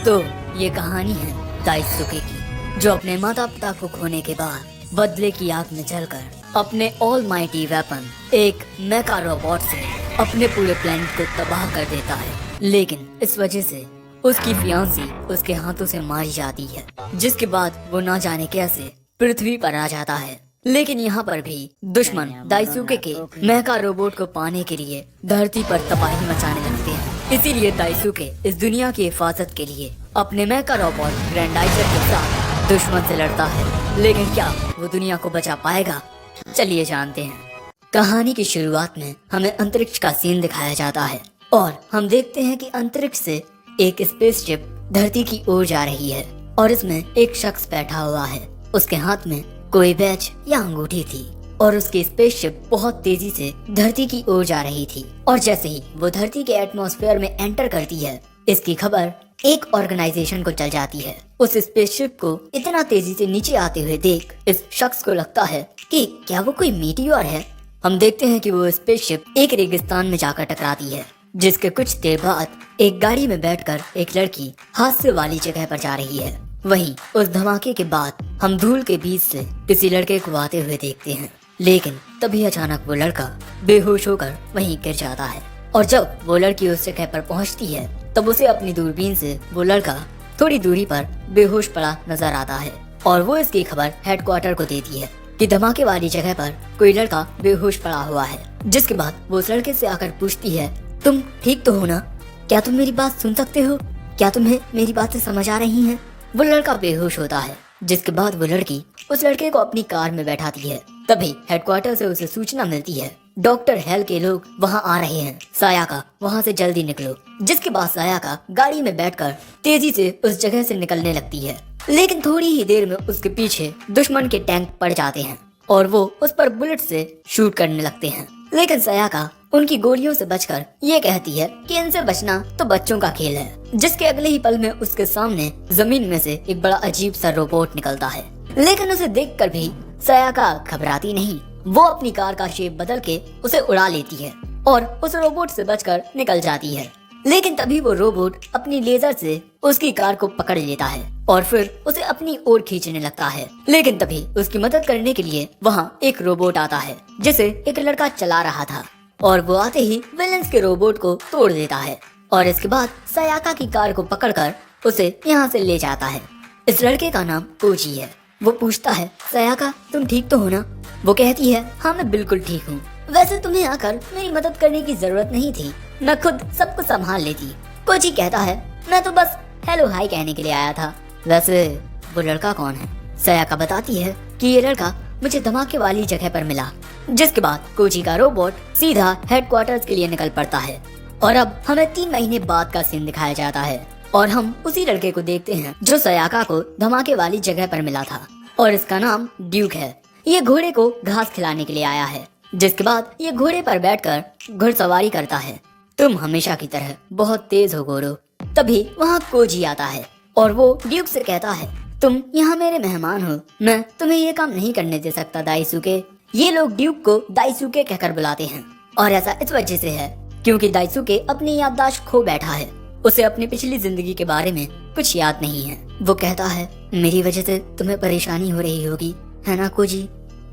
तो ये कहानी है दाइसुके की, जो अपने माता पिता को खोने के बाद बदले की आग में जलकर अपने ऑलमाइटी वेपन एक मेका रोबोट से अपने पूरे प्लेनेट को तबाह कर देता है। लेकिन इस वजह से उसकी फियांसी उसके हाथों से मारी जाती है, जिसके बाद वो ना जाने कैसे पृथ्वी पर आ जाता है। लेकिन यहाँ पर भी दुश्मन दाइसुके के मेका रोबोट को पाने के लिए धरती पर तबाही मचाने लगते हैं। इसीलिए दाइसुके इस दुनिया की हिफाजत के लिए अपने मेका रोबोट ग्रैंडाइजर के साथ दुश्मन से लड़ता है। लेकिन क्या वो दुनिया को बचा पाएगा? चलिए जानते हैं। कहानी की शुरुआत में हमें अंतरिक्ष का सीन दिखाया जाता है और हम देखते हैं कि अंतरिक्ष से एक स्पेसशिप धरती की ओर जा रही है और इसमें एक शख्स बैठा हुआ है। उसके हाथ में कोई बैच या अंगूठी थी और उसकी स्पेसशिप बहुत तेजी से धरती की ओर जा रही थी। और जैसे ही वो धरती के एटमॉस्फेयर में एंटर करती है, इसकी खबर एक ऑर्गेनाइजेशन को चल जाती है। उस स्पेसशिप को इतना तेजी से नीचे आते हुए देख इस शख्स को लगता है कि क्या वो कोई मीटियोर है। हम देखते हैं कि वो स्पेसशिप एक रेगिस्तान में जाकर टकराती है, जिसके कुछ देर बाद एक गाड़ी में बैठकर एक लड़की हादसे वाली जगह पर जा रही है। वहीं उस धमाके के बाद हम धूल के बीच से किसी लड़के को आते हुए देखते हैं। लेकिन तभी अचानक वो लड़का बेहोश होकर वहीं गिर जाता है और जब वो लड़की उस जगह पर पहुंचती है तब उसे अपनी दूरबीन से वो लड़का थोड़ी दूरी पर बेहोश पड़ा नजर आता है और वो इसकी खबर हेडक्वार्टर को देती है कि धमाके वाली जगह पर कोई लड़का बेहोश पड़ा हुआ है। जिसके बाद वो उस लड़के से आकर पूछती है, तुम ठीक तो हो ना? क्या तुम मेरी बात सुन सकते हो? क्या तुम्हें मेरी बातें समझ आ रही हैं? वो लड़का बेहोश होता है, जिसके बाद वो लड़की उस लड़के को अपनी कार में बैठाती है। तभी हेडक्वार्टर से उसे सूचना मिलती है, डॉक्टर हेल के लोग वहाँ आ रहे हैं, सायाका वहाँ से जल्दी निकलो। जिसके बाद सायाका गाड़ी में बैठकर तेजी से उस जगह से निकलने लगती है। लेकिन थोड़ी ही देर में उसके पीछे दुश्मन के टैंक पड़ जाते हैं और वो उस पर बुलेट से शूट करने लगते हैं। लेकिन सायाका उनकी गोलियों से बचकर ये कहती है कि इनसे बचना तो बच्चों का खेल है। जिसके अगले ही पल में उसके सामने जमीन में से एक बड़ा अजीब सा रोबोट निकलता है। लेकिन उसे देखकर भी सायाका घबराती नहीं। वो अपनी कार का शेप बदल के उसे उड़ा लेती है और उस रोबोट से बचकर निकल जाती है। लेकिन तभी वो रोबोट अपनी लेजर से उसकी कार को पकड़ लेता है और फिर उसे अपनी ओर खींचने लगता है। लेकिन तभी उसकी मदद करने के लिए वहाँ एक रोबोट आता है, जिसे एक लड़का चला रहा था और वो आते ही विलेंस के रोबोट को तोड़ देता है और इसके बाद सायाका की कार को पकड़कर उसे यहाँ से ले जाता है। इस लड़के का नाम कोजी है। वो पूछता है, सायाका तुम ठीक तो हो ना? वो कहती है, हाँ मैं बिल्कुल ठीक हूँ। वैसे तुम्हें आकर मेरी मदद करने की जरूरत नहीं थी, मैं खुद सब कुछ संभाल लेती। कोजी कहता है, मैं तो बस हेलो हाय कहने के लिए आया था। वैसे वो लड़का कौन है? सायाका बताती है कि ये लड़का मुझे धमाके वाली जगह पर मिला। जिसके बाद कोजी का रोबोट सीधा हेडक्वार्टर्स के लिए निकल पड़ता है और अब हमें 3 महीने बाद का सीन दिखाया जाता है और हम उसी लड़के को देखते हैं जो सायाका को धमाके वाली जगह पर मिला था और इसका नाम ड्यूक है। ये घोड़े को घास खिलाने के लिए आया है। जिसके बाद ये घोड़े पर बैठकर घुड़सवारी करता है। तुम हमेशा की तरह बहुत तेज हो गोरो। तभी वहाँ कोजी आता है और वो ड्यूक से कहता है, तुम यहाँ मेरे मेहमान हो, मैं तुम्हें ये काम नहीं करने दे सकता दाइसुके। ये लोग ड्यूक को दाइसुके कहकर बुलाते हैं और ऐसा इस वजह से है क्योंकि दाइसुके अपनी याददाश्त खो बैठा है। उसे अपनी पिछली जिंदगी के बारे में कुछ याद नहीं है। वो कहता है, मेरी वजह से तुम्हें परेशानी हो रही होगी, है ना कोजी?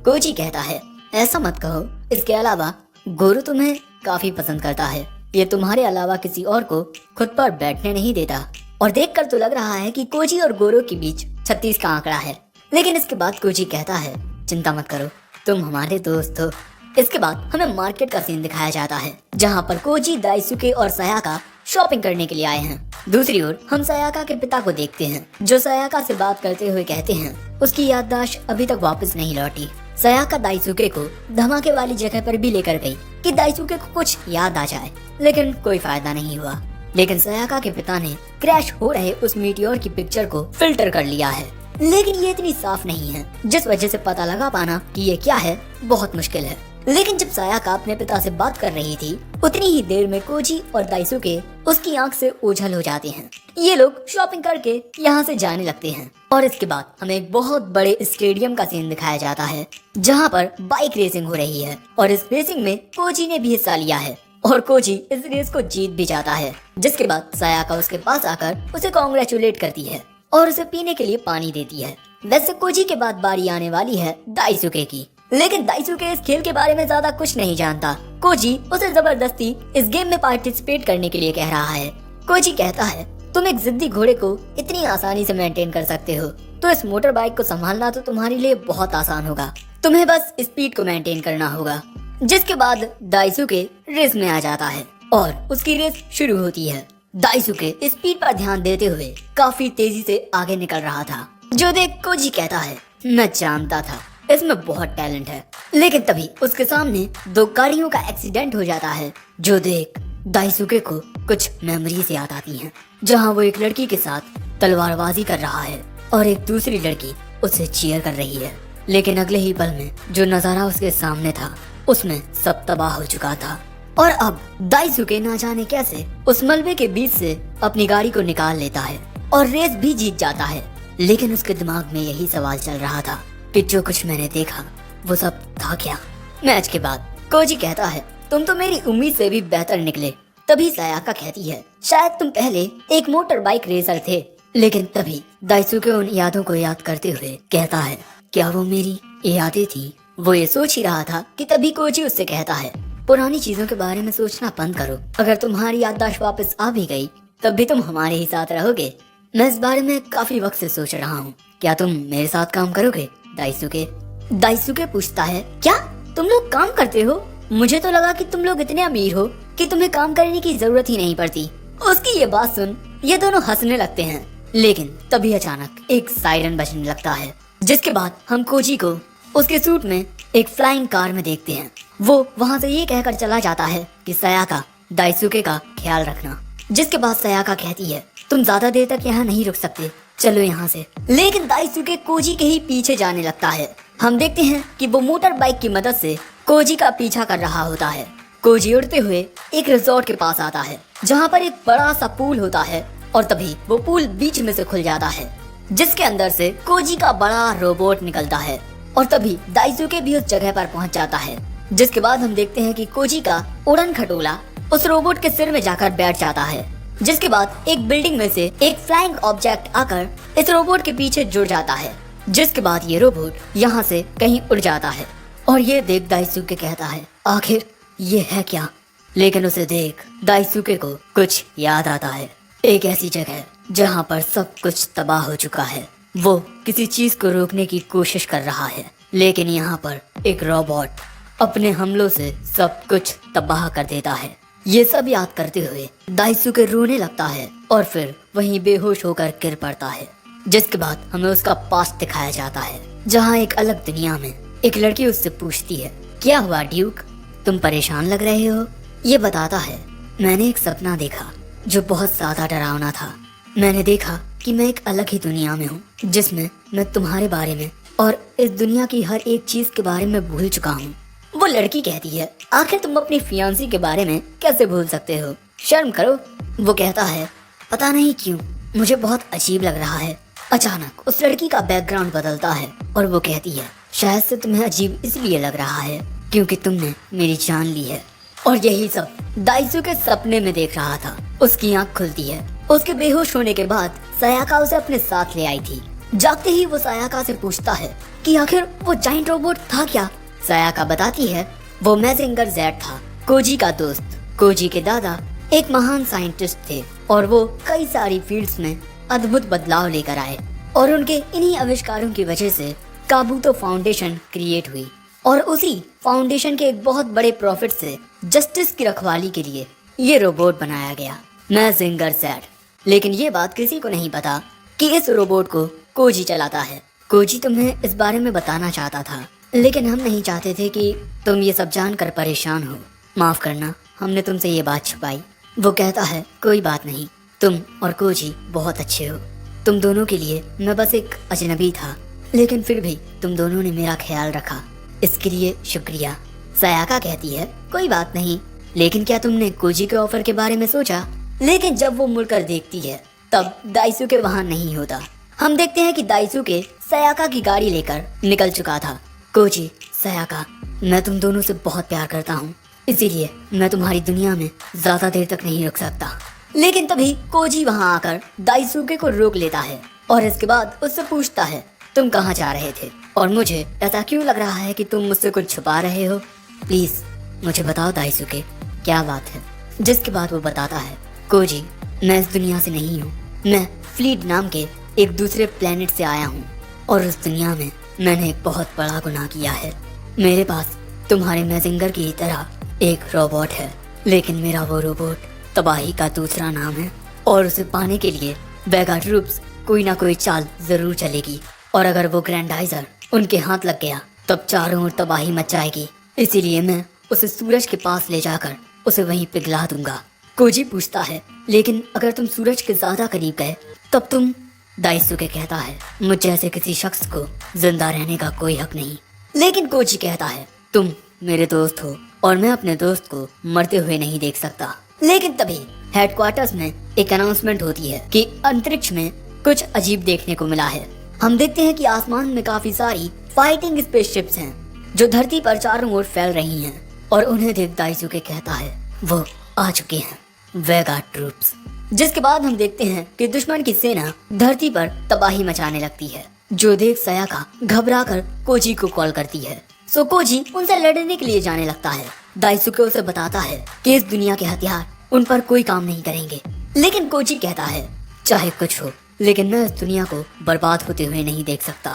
कोजी कहता है, ऐसा मत कहो। इसके अलावा गोरू तुम्हें काफी पसंद करता है। ये तुम्हारे अलावा किसी और को खुद पर बैठने नहीं देता। और देखकर तो लग रहा है कि कोजी और गोरू के बीच 36 का आंकड़ा है। लेकिन इसके बाद कोजी कहता है, चिंता मत करो, तुम हमारे दोस्त हो। इसके बाद हमें मार्केट का सीन दिखाया जाता है, जहाँ पर कोजी, दाइसुके और सायाका शॉपिंग करने के लिए आए हैं। दूसरी ओर हम सायाका के पिता को देखते हैं, जो सायाका से बात करते हुए कहते हैं उसकी याददाश्त अभी तक वापस नहीं लौटी। सायाका दाइसुके को धमाके वाली जगह पर भी लेकर गई कि दाइसुके को कुछ याद आ जाए, लेकिन कोई फायदा नहीं हुआ। लेकिन सायाका के पिता ने क्रैश हो रहे उस मीटियोर की पिक्चर को फिल्टर कर लिया है। लेकिन ये इतनी साफ नहीं है, जिस वजह से पता लगा पाना कि ये क्या है बहुत मुश्किल है। लेकिन जब सायाका अपने पिता से बात कर रही थी, उतनी ही देर में कोजी और दाइसुके उसकी आंख से ओझल हो जाते हैं। ये लोग शॉपिंग करके यहाँ से जाने लगते हैं और इसके बाद हमें एक बहुत बड़े स्टेडियम का सीन दिखाया जाता है, जहाँ पर बाइक रेसिंग हो रही है और इस रेसिंग में कोजी ने भी हिस्सा लिया है। और कोजी इस रेस को जीत भी जाता है। जिसके बाद सायाका उसके पास आकर उसे कॉन्ग्रेचुलेट करती है और उसे पीने के लिए पानी देती है। वैसे कोजी के बाद बारी आने वाली है दाइसुके की, लेकिन दाइसुके इस खेल के बारे में ज्यादा कुछ नहीं जानता। कोजी उसे जबरदस्ती इस गेम में पार्टिसिपेट करने के लिए कह रहा है। कोजी कहता है, तुम एक जिद्दी घोड़े को इतनी आसानी से मेंटेन कर सकते हो, तो इस मोटर बाइक को संभालना तो तुम्हारे लिए बहुत आसान होगा। तुम्हें बस स्पीड को मेंटेन करना होगा। जिसके बाद दाइसुके रेस में आ जाता है और उसकी रेस शुरू होती है। दाइसुके स्पीड पर ध्यान देते हुए काफी तेजी से आगे निकल रहा था, जो देख कोजी कहता है, मैं जानता था इसमें बहुत टैलेंट है। लेकिन तभी उसके सामने दो गाड़ियों का एक्सीडेंट हो जाता है, जो देख दाइसुके को कुछ मेमोरीज याद आती हैं, जहां वो एक लड़की के साथ तलवारबाजी कर रहा है और एक दूसरी लड़की उसे चीयर कर रही है। लेकिन अगले ही पल में जो नजारा उसके सामने था उसमें सब तबाह हो चुका था और अब दाइसुके ना जाने कैसे उस मलबे के बीच से अपनी गाड़ी को निकाल लेता है और रेस भी जीत जाता है। लेकिन उसके दिमाग में यही सवाल चल रहा था कि जो कुछ मैंने देखा वो सब था क्या। मैच के बाद कोजी कहता है, तुम तो मेरी उम्मीद से भी बेहतर निकले। तभी सायाका कहती है, शायद तुम पहले एक मोटर बाइक रेसर थे। लेकिन तभी दाइसुके उन यादों को याद करते हुए कहता है, क्या वो मेरी यादें थी? वो ये सोच ही रहा था कि तभी कोजी उससे कहता है, पुरानी चीजों के बारे में सोचना बंद करो। अगर तुम्हारी याददाश्त वापस आ भी गई तब भी तुम हमारे ही साथ रहोगे। मैं इस बारे में काफी वक्त से सोच रहा हूँ, क्या तुम मेरे साथ काम करोगे? दाइसुके पूछता है, क्या तुम लोग काम करते हो? मुझे तो लगा कि तुम लोग इतने अमीर हो कि तुम्हें काम करने की जरूरत ही नहीं पड़ती। उसकी ये बात सुन ये दोनों हंसने लगते हैं। लेकिन तभी अचानक एक सायरन बजने लगता है, जिसके बाद हम कोजी को उसके सूट में एक फ्लाइंग कार में देखते हैं। वो वहाँ से ये कहकर चला जाता है कि सायाका दाइसुके का ख्याल रखना। जिसके बाद सायाका कहती है, तुम ज्यादा देर तक यहाँ नहीं रुक सकते, चलो यहाँ से। लेकिन दाइसुके कोजी के ही पीछे जाने लगता है। हम देखते हैं कि वो मोटर बाइक की मदद से कोजी का पीछा कर रहा होता है। कोजी उड़ते हुए एक रिजॉर्ट के पास आता है, जहाँ पर एक बड़ा सा पूल होता है और तभी वो पूल बीच में से खुल जाता है, जिसके अंदर से कोजी का बड़ा रोबोट निकलता है और तभी दाइसुके भी उस जगह पर पहुँच जाता है। जिसके बाद हम देखते हैं कि कोजी का उड़न खटोला उस रोबोट के सिर में जाकर बैठ जाता है। जिसके बाद एक बिल्डिंग में से एक फ्लाइंग ऑब्जेक्ट आकर इस रोबोट के पीछे जुड़ जाता है। जिसके बाद ये रोबोट यहाँ से कहीं उड़ जाता है और ये देख दाइसुके कहता है, आखिर ये है क्या? लेकिन उसे देख दाइसुके को कुछ याद आता है, एक ऐसी जगह जहाँ पर सब कुछ तबाह हो चुका है। वो किसी चीज को रोकने की कोशिश कर रहा है, लेकिन यहाँ पर एक रोबोट अपने हमलों से सब कुछ तबाह कर देता है। ये सब याद करते हुए दाइसुके रोने लगता है और फिर वहीं बेहोश होकर गिर पड़ता है। जिसके बाद हमें उसका पास्ट दिखाया जाता है, जहाँ एक अलग दुनिया में एक लड़की उससे पूछती है, क्या हुआ ड्यूक, तुम परेशान लग रहे हो? ये बताता है, मैंने एक सपना देखा जो बहुत ज्यादा डरावना था। मैंने देखा कि मैं एक अलग ही दुनिया में हूँ, जिसमें मैं तुम्हारे बारे में और इस दुनिया की हर एक चीज के बारे में भूल चुका हूँ। वो लड़की कहती है, आखिर तुम अपनी फियांसी के बारे में कैसे भूल सकते हो? शर्म करो। वो कहता है, पता नहीं क्यों मुझे बहुत अजीब लग रहा है। अचानक उस लड़की का बैकग्राउंड बदलता है और वो कहती है, शायद से तुम्हें अजीब इसलिए लग रहा है क्योंकि तुमने मेरी जान ली है। और यही सब दाइसुके सपने में देख रहा था। उसकी आंख खुलती है। उसके बेहोश होने के बाद सायाका उसे अपने साथ ले आई थी। जागते ही वो सायाका से पूछता है कि आखिर वो जाइंट रोबोट था क्या? सायाका बताती है, वो मैजिंगर ज़ेड था, कोजी का दोस्त। कोजी के दादा एक महान साइंटिस्ट थे और वो कई सारी फील्ड्स में अद्भुत बदलाव लेकर आए और उनके इन्हीं आविष्कारों की वजह से काबूतो फाउंडेशन क्रिएट हुई और उसी फाउंडेशन के एक बहुत बड़े प्रॉफिट से जस्टिस की रखवाली के लिए ये रोबोट बनाया गया, मैजिंगर ज़ेड। लेकिन ये बात किसी को नहीं पता कि इस रोबोट को कोजी चलाता है। कोजी तुम्हें इस बारे में बताना चाहता था, लेकिन हम नहीं चाहते थे कि तुम ये सब जानकर परेशान हो। माफ करना, हमने तुमसे ये बात छुपाई। वो कहता है, कोई बात नहीं, तुम और कोजी बहुत अच्छे हो। तुम दोनों के लिए मैं बस एक अजनबी था, लेकिन फिर भी तुम दोनों ने मेरा ख्याल रखा, इसके लिए शुक्रिया। सायाका कहती है, कोई बात नहीं, लेकिन क्या तुमने कोजी के ऑफर के बारे में सोचा? लेकिन जब वो मुड़कर देखती है तब दाइसुके वहाँ नहीं होता। हम देखते हैं कि दाइसुके सायाका की गाड़ी लेकर निकल चुका था। कोजी, सायाका, मैं तुम दोनों से बहुत प्यार करता हूँ इसीलिए मैं तुम्हारी दुनिया में ज्यादा देर तक नहीं रुक सकता। लेकिन तभी कोजी वहाँ आकर दाइसुके को रोक लेता है और इसके बाद उससे पूछता है, तुम कहाँ जा रहे थे और मुझे ऐसा क्यों लग रहा है कि तुम मुझसे कुछ छुपा रहे हो? प्लीज मुझे बताओ दाइसुके, क्या बात है? जिसके बाद वो बताता है, कोजी मैं इस दुनिया से नहीं हूँ, मैं फ्लीट नाम के एक दूसरे प्लेनेट से आया हूँ और उस दुनिया में मैंने एक बहुत बड़ा गुनाह किया है। मेरे पास तुम्हारे मैजिंगर की तरह एक रोबोट है, लेकिन मेरा वो रोबोट तबाही का दूसरा नाम है और उसे पाने के लिए वेगा ट्रूप्स कोई ना कोई चाल जरूर चलेगी और अगर वो ग्रैंडाइजर उनके हाथ लग गया तब चारों ओर तबाही मच जाएगी। इसीलिए मैं उसे सूरज के पास ले जाकर उसे वहीं पिघला दूंगा। कोजी पूछता है, लेकिन अगर तुम सूरज के ज्यादा करीब गए तब तुम? दाइसुके कहता है, मुझ जैसे किसी शख्स को जिंदा रहने का कोई हक नहीं। लेकिन कोजी कहता है, तुम मेरे दोस्त हो और मैं अपने दोस्त को मरते हुए नहीं देख सकता। लेकिन तभी हेडक्वार्टर्स में एक अनाउंसमेंट होती है कि अंतरिक्ष में कुछ अजीब देखने को मिला है। हम देखते हैं कि आसमान में काफी सारी फाइटिंग स्पेसशिप्स हैं जो धरती पर चारों ओर फैल रही हैं और उन्हें देख दाइसुके कहता है, वो आ चुके हैं वेगा ट्रूप्स। जिसके बाद हम देखते हैं कि दुश्मन की सेना धरती पर तबाही मचाने लगती है, जो देख सयाका घबरा कर कोजी को कॉल करती है। सो कोजी उनसे लड़ने के लिए जाने लगता है। दाइसुके उसे बताता है कि इस दुनिया के हथियार उन पर कोई काम नहीं करेंगे। लेकिन कोजी कहता है, चाहे कुछ हो लेकिन मैं इस दुनिया को बर्बाद होते हुए नहीं देख सकता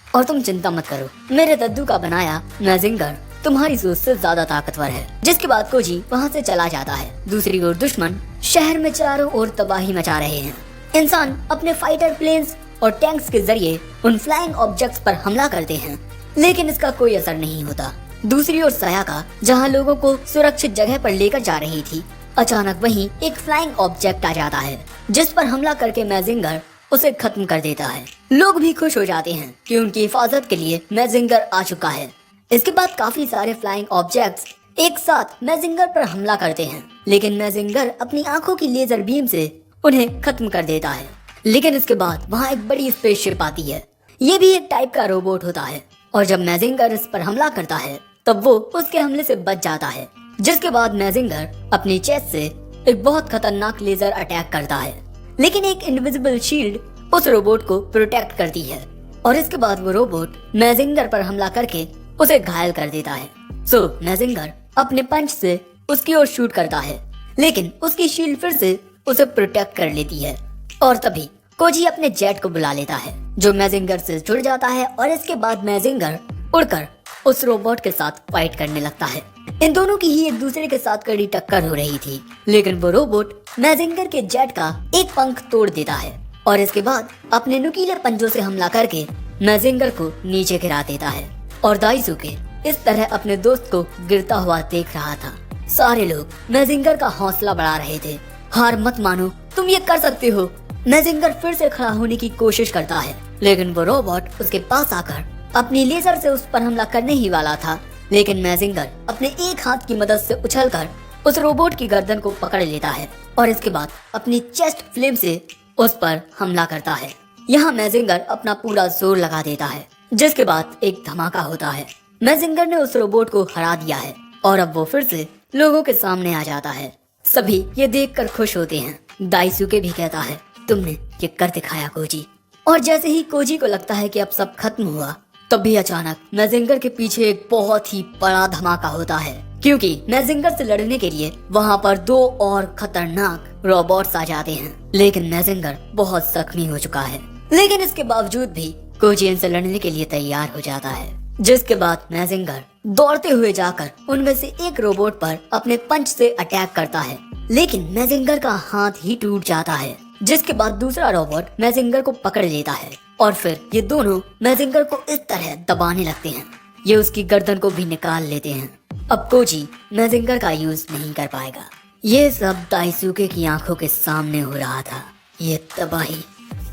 और तुम चिंता मत करो, मेरे दद्दू का बनाया मैजिंगर तुम्हारी सोच से ज्यादा ताकतवर है। जिसके बाद कोजी वहाँ से चला जाता है। दूसरी ओर दुश्मन शहर में चारों ओर तबाही मचा रहे हैं। इंसान अपने फाइटर प्लेन्स और टैंक्स के जरिए उन फ्लाइंग ऑब्जेक्ट्स पर हमला करते हैं, लेकिन इसका कोई असर नहीं होता। दूसरी ओर सयाका जहाँ लोगों को सुरक्षित जगह पर लेकर जा रही थी, अचानक वहीं एक फ्लाइंग ऑब्जेक्ट आ जाता है जिस पर हमला करके मैजिंगर उसे खत्म कर देता है। लोग भी खुश हो जाते हैं कि उनकी हिफाजत के लिए मैजिंगर आ चुका है। इसके बाद काफी सारे फ्लाइंग ऑब्जेक्ट्स एक साथ मैजिंगर पर हमला करते हैं, लेकिन मैजिंगर अपनी आंखों की लेजर बीम से उन्हें खत्म कर देता है। लेकिन इसके बाद वहाँ एक बड़ी स्पेसशिप आती है। ये भी एक टाइप का रोबोट होता है और जब मैजिंगर इस पर हमला करता है तब वो उसके हमले से बच जाता है। जिसके बाद मैजिंगर अपनी चेस्ट से एक बहुत खतरनाक लेजर अटैक करता है, लेकिन एक इनविजिबल शील्ड उस रोबोट को प्रोटेक्ट करती है और इसके बाद वो रोबोट मैजिंगर पर हमला करके उसे घायल कर देता है। सो मैजिंगर अपने पंच से उसकी ओर शूट करता है, लेकिन उसकी शील्ड फिर से उसे प्रोटेक्ट कर लेती है और तभी कोजी अपने जेट को बुला लेता है जो मैजिंगर से जुड़ जाता है और इसके बाद मैजिंगर उड़कर उस रोबोट के साथ फाइट करने लगता है। इन दोनों की ही एक दूसरे के साथ कड़ी टक्कर हो रही थी, लेकिन वो रोबोट मैजिंगर के जेट का एक पंख तोड़ देता है और इसके बाद अपने नुकीले पंजों से हमला करके मैजिंगर को नीचे गिरा देता है। और दाइसुके इस तरह अपने दोस्त को गिरता हुआ देख रहा था। सारे लोग मैजिंगर का हौसला बढ़ा रहे थे। हार मत मानो, तुम ये कर सकते हो। मैजिंगर फिर से खड़ा होने की कोशिश करता है, लेकिन वो रोबोट उसके पास आकर अपनी लेजर से उस पर हमला करने ही वाला था, लेकिन मैजिंगर अपने एक हाथ की मदद से उछलकर उस रोबोट की गर्दन को पकड़ लेता है और इसके बाद अपनी चेस्ट फ्लेम से उस पर हमला करता है। यहाँ मैजिंगर अपना पूरा जोर लगा देता है, जिसके बाद एक धमाका होता है। मैजिंगर ने उस रोबोट को हरा दिया है और अब वो फिर से लोगों के सामने आ जाता है। सभी ये देखकर खुश होते हैं। दाइसुके भी कहता है, तुमने ये कर दिखाया कोजी। और जैसे ही कोजी को लगता है कि अब सब खत्म हुआ, तभी अचानक मैजिंगर के पीछे एक बहुत ही बड़ा धमाका होता है, क्योंकि मैजिंगर से लड़ने के लिए वहाँ पर दो और खतरनाक रोबोट्स आ जाते हैं। लेकिन मैजिंगर बहुत जख्मी हो चुका है, लेकिन इसके बावजूद भी कोजी इनसे लड़ने के लिए तैयार हो जाता है। जिसके बाद मैजिंगर दौड़ते हुए जाकर उनमें से एक रोबोट पर अपने पंच से अटैक करता है, लेकिन मैजिंगर का हाथ ही टूट जाता है। जिसके बाद दूसरा रोबोट मैजिंगर को पकड़ लेता है और फिर ये दोनों मैजिंगर को इस तरह दबाने लगते हैं, ये उसकी गर्दन को भी निकाल लेते हैं। अब कोजी मैजिंगर का यूज नहीं कर पाएगा। ये सब दाइसुके की आंखों के सामने हो रहा था। ये तबाही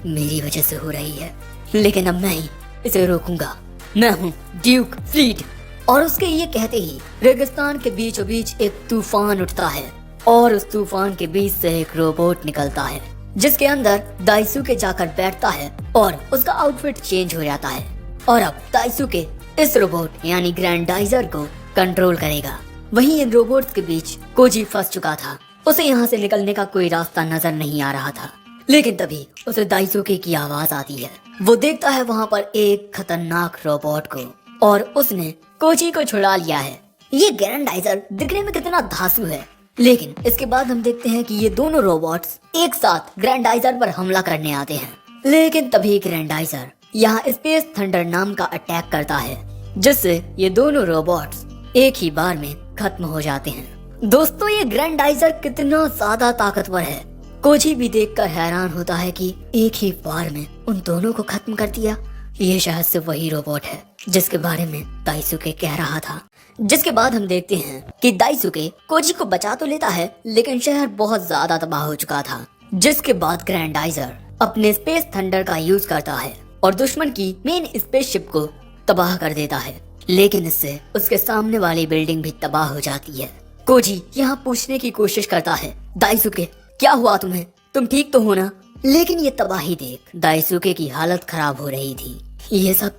मेरी वजह से हो रही है, लेकिन अब मैं ही इसे रोकूंगा। मैं हूँ ड्यूक फ्लीट। और उसके ये कहते ही रेगिस्तान के बीचों बीच एक तूफान उठता है और उस तूफान के बीच से एक रोबोट निकलता है, जिसके अंदर दाइसुके जाकर बैठता है और उसका आउटफिट चेंज हो जाता है। और अब दाइसुके इस रोबोट यानी ग्रैंडाइजर को कंट्रोल करेगा वहीं इन रोबोट्स के बीच कोजी फंस चुका था। उसे यहाँ से निकलने का कोई रास्ता नजर नहीं आ रहा था। लेकिन तभी उसे दाइसुके की आवाज आती है। वो देखता है वहाँ पर एक खतरनाक रोबोट को और उसने कोजी को छुड़ा लिया है। ये ग्रैंडाइजर दिखने में कितना धांसू है। लेकिन इसके बाद हम देखते हैं कि ये दोनों रोबोट्स एक साथ ग्रैंडाइजर पर हमला करने आते हैं। लेकिन तभी ग्रैंडाइजर यहाँ स्पेस थंडर नाम का अटैक करता है, जिससे ये दोनों रोबोट्स एक ही बार में खत्म हो जाते हैं। दोस्तों, ये ग्रैंडाइजर कितना ज्यादा ताकतवर है। कोजी भी देखकर हैरान होता है कि एक ही बार में उन दोनों को खत्म कर दिया। ये शायद से वही रोबोट है जिसके बारे में दाइसुके कह रहा था। जिसके बाद हम देखते हैं कि दाइसुके कोजी को बचा तो लेता है, लेकिन शहर बहुत ज्यादा तबाह हो चुका था। जिसके बाद ग्रैंडाइजर अपने स्पेस थंडर का यूज करता है और दुश्मन की मेन स्पेसशिप को तबाह कर देता है। लेकिन इससे उसके सामने वाली बिल्डिंग भी तबाह हो जाती है। कोजी यहाँ पूछने की कोशिश करता है, दाइसुके क्या हुआ तुम्हें? तुम ठीक तो हो ना? लेकिन ये तबाही देख दाइसुके की हालत खराब हो रही थी। ये सब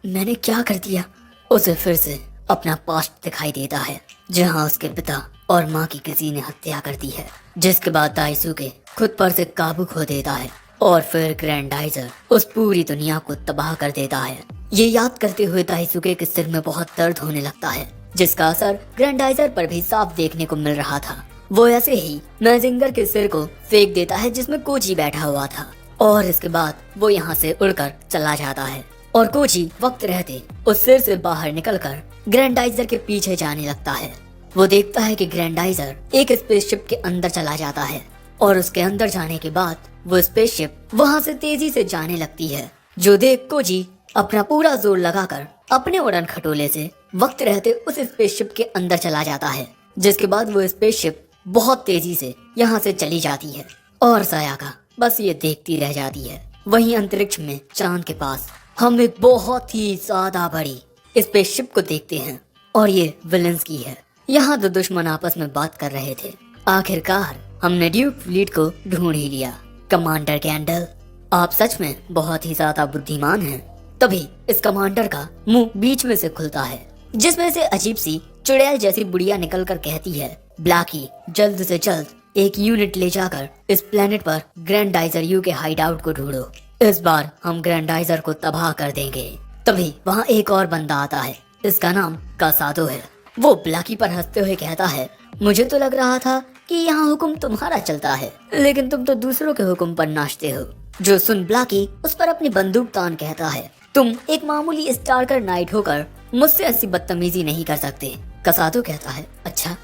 मैंने क्या कर दिया? उसे फिर से अपना पास्ट दिखाई देता है, जहाँ उसके पिता और माँ की किसी ने हत्या कर दी है। जिसके बाद दाइसुके खुद पर से काबू खो देता है और फिर ग्रैंडाइजर उस पूरी दुनिया को तबाह कर देता है। ये याद करते हुए दाइसुके के सिर में बहुत दर्द होने लगता है, जिसका असर ग्रैंडाइजर पर भी साफ देखने को मिल रहा था। वो ऐसे ही मैजिंगर के सिर को फेंक देता है जिसमें कोजी बैठा हुआ था और इसके बाद वो यहाँ से उड़कर चला जाता है और कोजी वक्त रहते उस सिर से बाहर निकलकर ग्रैंडाइजर के पीछे जाने लगता है। वो देखता है कि ग्रैंडाइजर एक स्पेसशिप के अंदर चला जाता है और उसके अंदर जाने के बाद वो स्पेसशिप वहाँ से तेजी से जाने लगती है। जो देख कोजी अपना पूरा जोर लगाकर अपने उड़न खटोले से वक्त रहते उस स्पेसशिप के अंदर चला जाता है। जिसके बाद वो स्पेसशिप बहुत तेजी से यहाँ से चली जाती है और सायाका बस ये देखती रह जाती है। वहीं अंतरिक्ष में चांद के पास हम एक बहुत ही ज्यादा बड़ी स्पेसशिप को देखते हैं और ये विलन्स की है। यहाँ दो दुश्मन आपस में बात कर रहे थे। आखिरकार हमने ड्यूक फ्लीट को ढूंढ ही लिया। कमांडर कैंडल, आप सच में बहुत ही ज्यादा बुद्धिमान हैं। तभी इस कमांडर का मुंह बीच में से खुलता है, जिसमें से अजीब सी चुड़ैल जैसी बुढ़िया निकलकर कहती है, ब्लैकी जल्द से जल्द एक यूनिट ले जाकर इस प्लेनेट पर ग्रैंडाइजर यू के हाइड आउट को ढूंढो। इस बार हम ग्रैंडाइजर को तबाह कर देंगे। तभी वहाँ एक और बंदा आता है, इसका नाम कासादो है। वो ब्लैकी पर हंसते हुए कहता है, मुझे तो लग रहा था कि यहाँ हुक्म तुम्हारा चलता है, लेकिन तुम तो दूसरों के हुक्म पर नाचते हो। जो सुन ब्लैकी उस पर अपनी बंदूक तान कहता है, तुम एक मामूली स्टारकर नाइट होकर मुझसे ऐसी बदतमीजी नहीं कर सकते। कासादो कहता है, अच्छा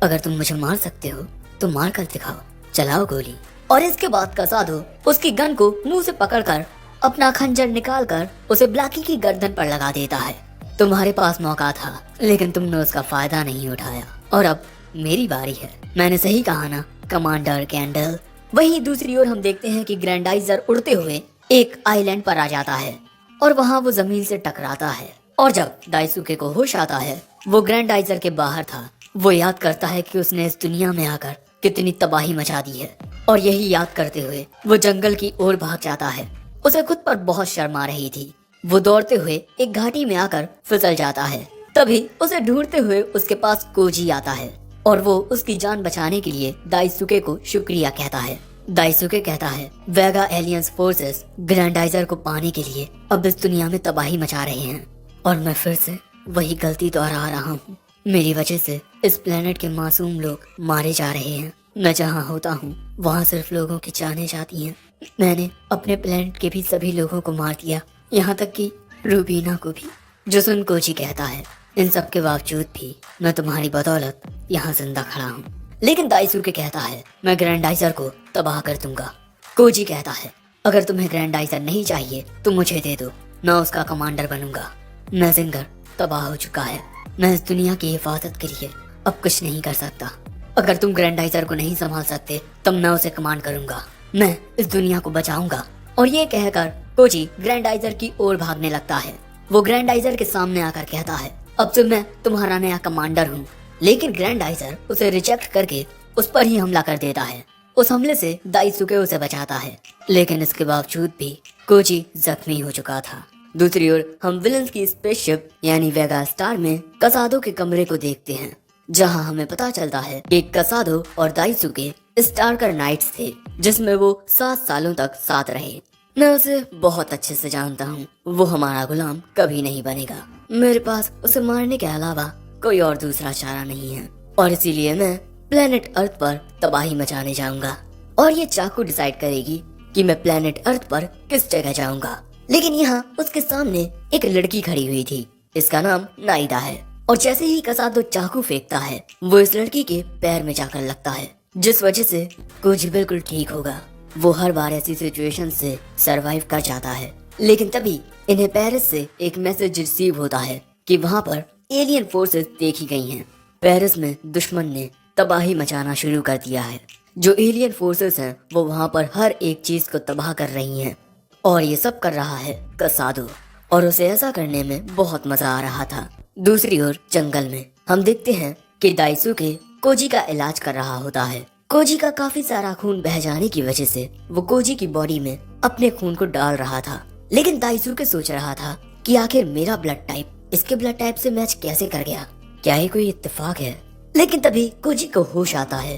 अगर तुम मुझे मार सकते हो तो मार कर दिखाओ, चलाओ गोली। और इसके बाद कासादो उसकी गन को मुंह से पकड़कर अपना खंजर निकालकर उसे ब्लैकी की गर्दन पर लगा देता है। तुम्हारे पास मौका था, लेकिन तुमने उसका फायदा नहीं उठाया और अब मेरी बारी है। मैंने सही कहा ना, कमांडर कैंडल। वहीं दूसरी ओर हम देखते हैं कि ग्रैंडाइजर उड़ते हुए एक आइलैंड पर आ जाता है और वहाँ वो जमीन से टकराता है। और जब दाइसुके को होश आता है, वो ग्रैंडाइजर के बाहर था। वो याद करता है कि उसने इस दुनिया में आकर कितनी तबाही मचा दी है और यही याद करते हुए वो जंगल की ओर भाग जाता है। उसे खुद पर बहुत शर्म आ रही थी। वो दौड़ते हुए एक घाटी में आकर फिसल जाता है। तभी उसे ढूंढते हुए उसके पास कोजी आता है और वो उसकी जान बचाने के लिए दाइसुके को शुक्रिया कहता है। दाइसुके कहता है, वेगा एलियंस फोर्सेस ग्रैंडाइजर को पाने के लिए अब इस दुनिया में तबाही मचा रहे हैं और मैं फिर से वही गलती दोहरा रहा हूँ। मेरी वजह से इस प्लेनेट के मासूम लोग मारे जा रहे हैं। मैं जहाँ होता हूँ वहाँ सिर्फ लोगों की जानें जाती हैं। मैंने अपने प्लेनेट के भी सभी लोगों को मार दिया, यहाँ तक कि रूबीना को भी। जो सुन कोजी कहता है, इन सब के बावजूद भी मैं तुम्हारी बदौलत यहाँ जिंदा खड़ा हूँ। लेकिन दाइसुके कहता है, मैं ग्रैंडाइजर को तबाह कर दूंगा। कोजी कहता है, अगर तुम्हें ग्रैंडाइजर नहीं चाहिए तो मुझे दे दो, मैं उसका कमांडर बनूंगा। मैजिंगर तबाह हो चुका है, मैं इस दुनिया की हिफाजत के लिए अब कुछ नहीं कर सकता। अगर तुम ग्रैंडाइजर को नहीं संभाल सकते तब मैं उसे कमांड करूंगा, मैं इस दुनिया को बचाऊंगा। और ये कहकर कोजी ग्रैंडाइजर की ओर भागने लगता है। वो ग्रैंडाइजर के सामने आकर कहता है, अब से मैं तुम्हारा नया कमांडर हूँ। लेकिन ग्रैंडाइजर उसे रिजेक्ट करके उस पर ही हमला कर देता है। उस हमले से दाइसुके उसे बचाता है, लेकिन इसके बावजूद भी कोजी जख्मी हो चुका था। दूसरी ओर हम विलन्स की स्पेसशिप यानी वेगा स्टार में कासादो के कमरे को देखते हैं, जहां हमें पता चलता है कि कसादो और दाइसुके स्टार्कर नाइट्स थे, जिसमें वो 7 सालों तक साथ रहे। मैं उसे बहुत अच्छे से जानता हूँ, वो हमारा गुलाम कभी नहीं बनेगा। मेरे पास उसे मारने के अलावा कोई और दूसरा चारा नहीं है, और इसीलिए मैं प्लेनेट अर्थ पर तबाही मचाने जाऊंगा। और ये चाकू डिसाइड करेगी कि मैं प्लेनेट अर्थ पर किस जगह जाऊंगा। लेकिन यहाँ उसके सामने एक लड़की खड़ी हुई थी, इसका नाम नाइदा है। और जैसे ही कसादो चाकू फेंकता है, वो इस लड़की के पैर में जाकर लगता है, जिस वजह से कोजी बिल्कुल ठीक होगा। वो हर बार ऐसी सिचुएशन से सरवाइव कर जाता है। लेकिन तभी इन्हें पेरिस से एक मैसेज रिसीव होता है कि वहाँ पर एलियन फोर्सेस देखी गई हैं। पेरिस में दुश्मन ने तबाही मचाना शुरू कर दिया है। जो एलियन फोर्सेस हैं वो वहाँ पर हर एक चीज को तबाह कर रही हैं, और ये सब कर रहा है कसादो, और उसे ऐसा करने में बहुत मजा आ रहा था। दूसरी ओर जंगल में हम देखते हैं कि दाइसुके कोजी का इलाज कर रहा होता है। कोजी का काफी सारा खून बह जाने की वजह से वो कोजी की बॉडी में अपने खून को डाल रहा था। लेकिन दाइसुके सोच रहा था कि आखिर मेरा ब्लड टाइप इसके ब्लड टाइप से मैच कैसे कर गया, क्या ये कोई इत्तेफाक है। लेकिन तभी कोजी को होश आता है,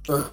ओह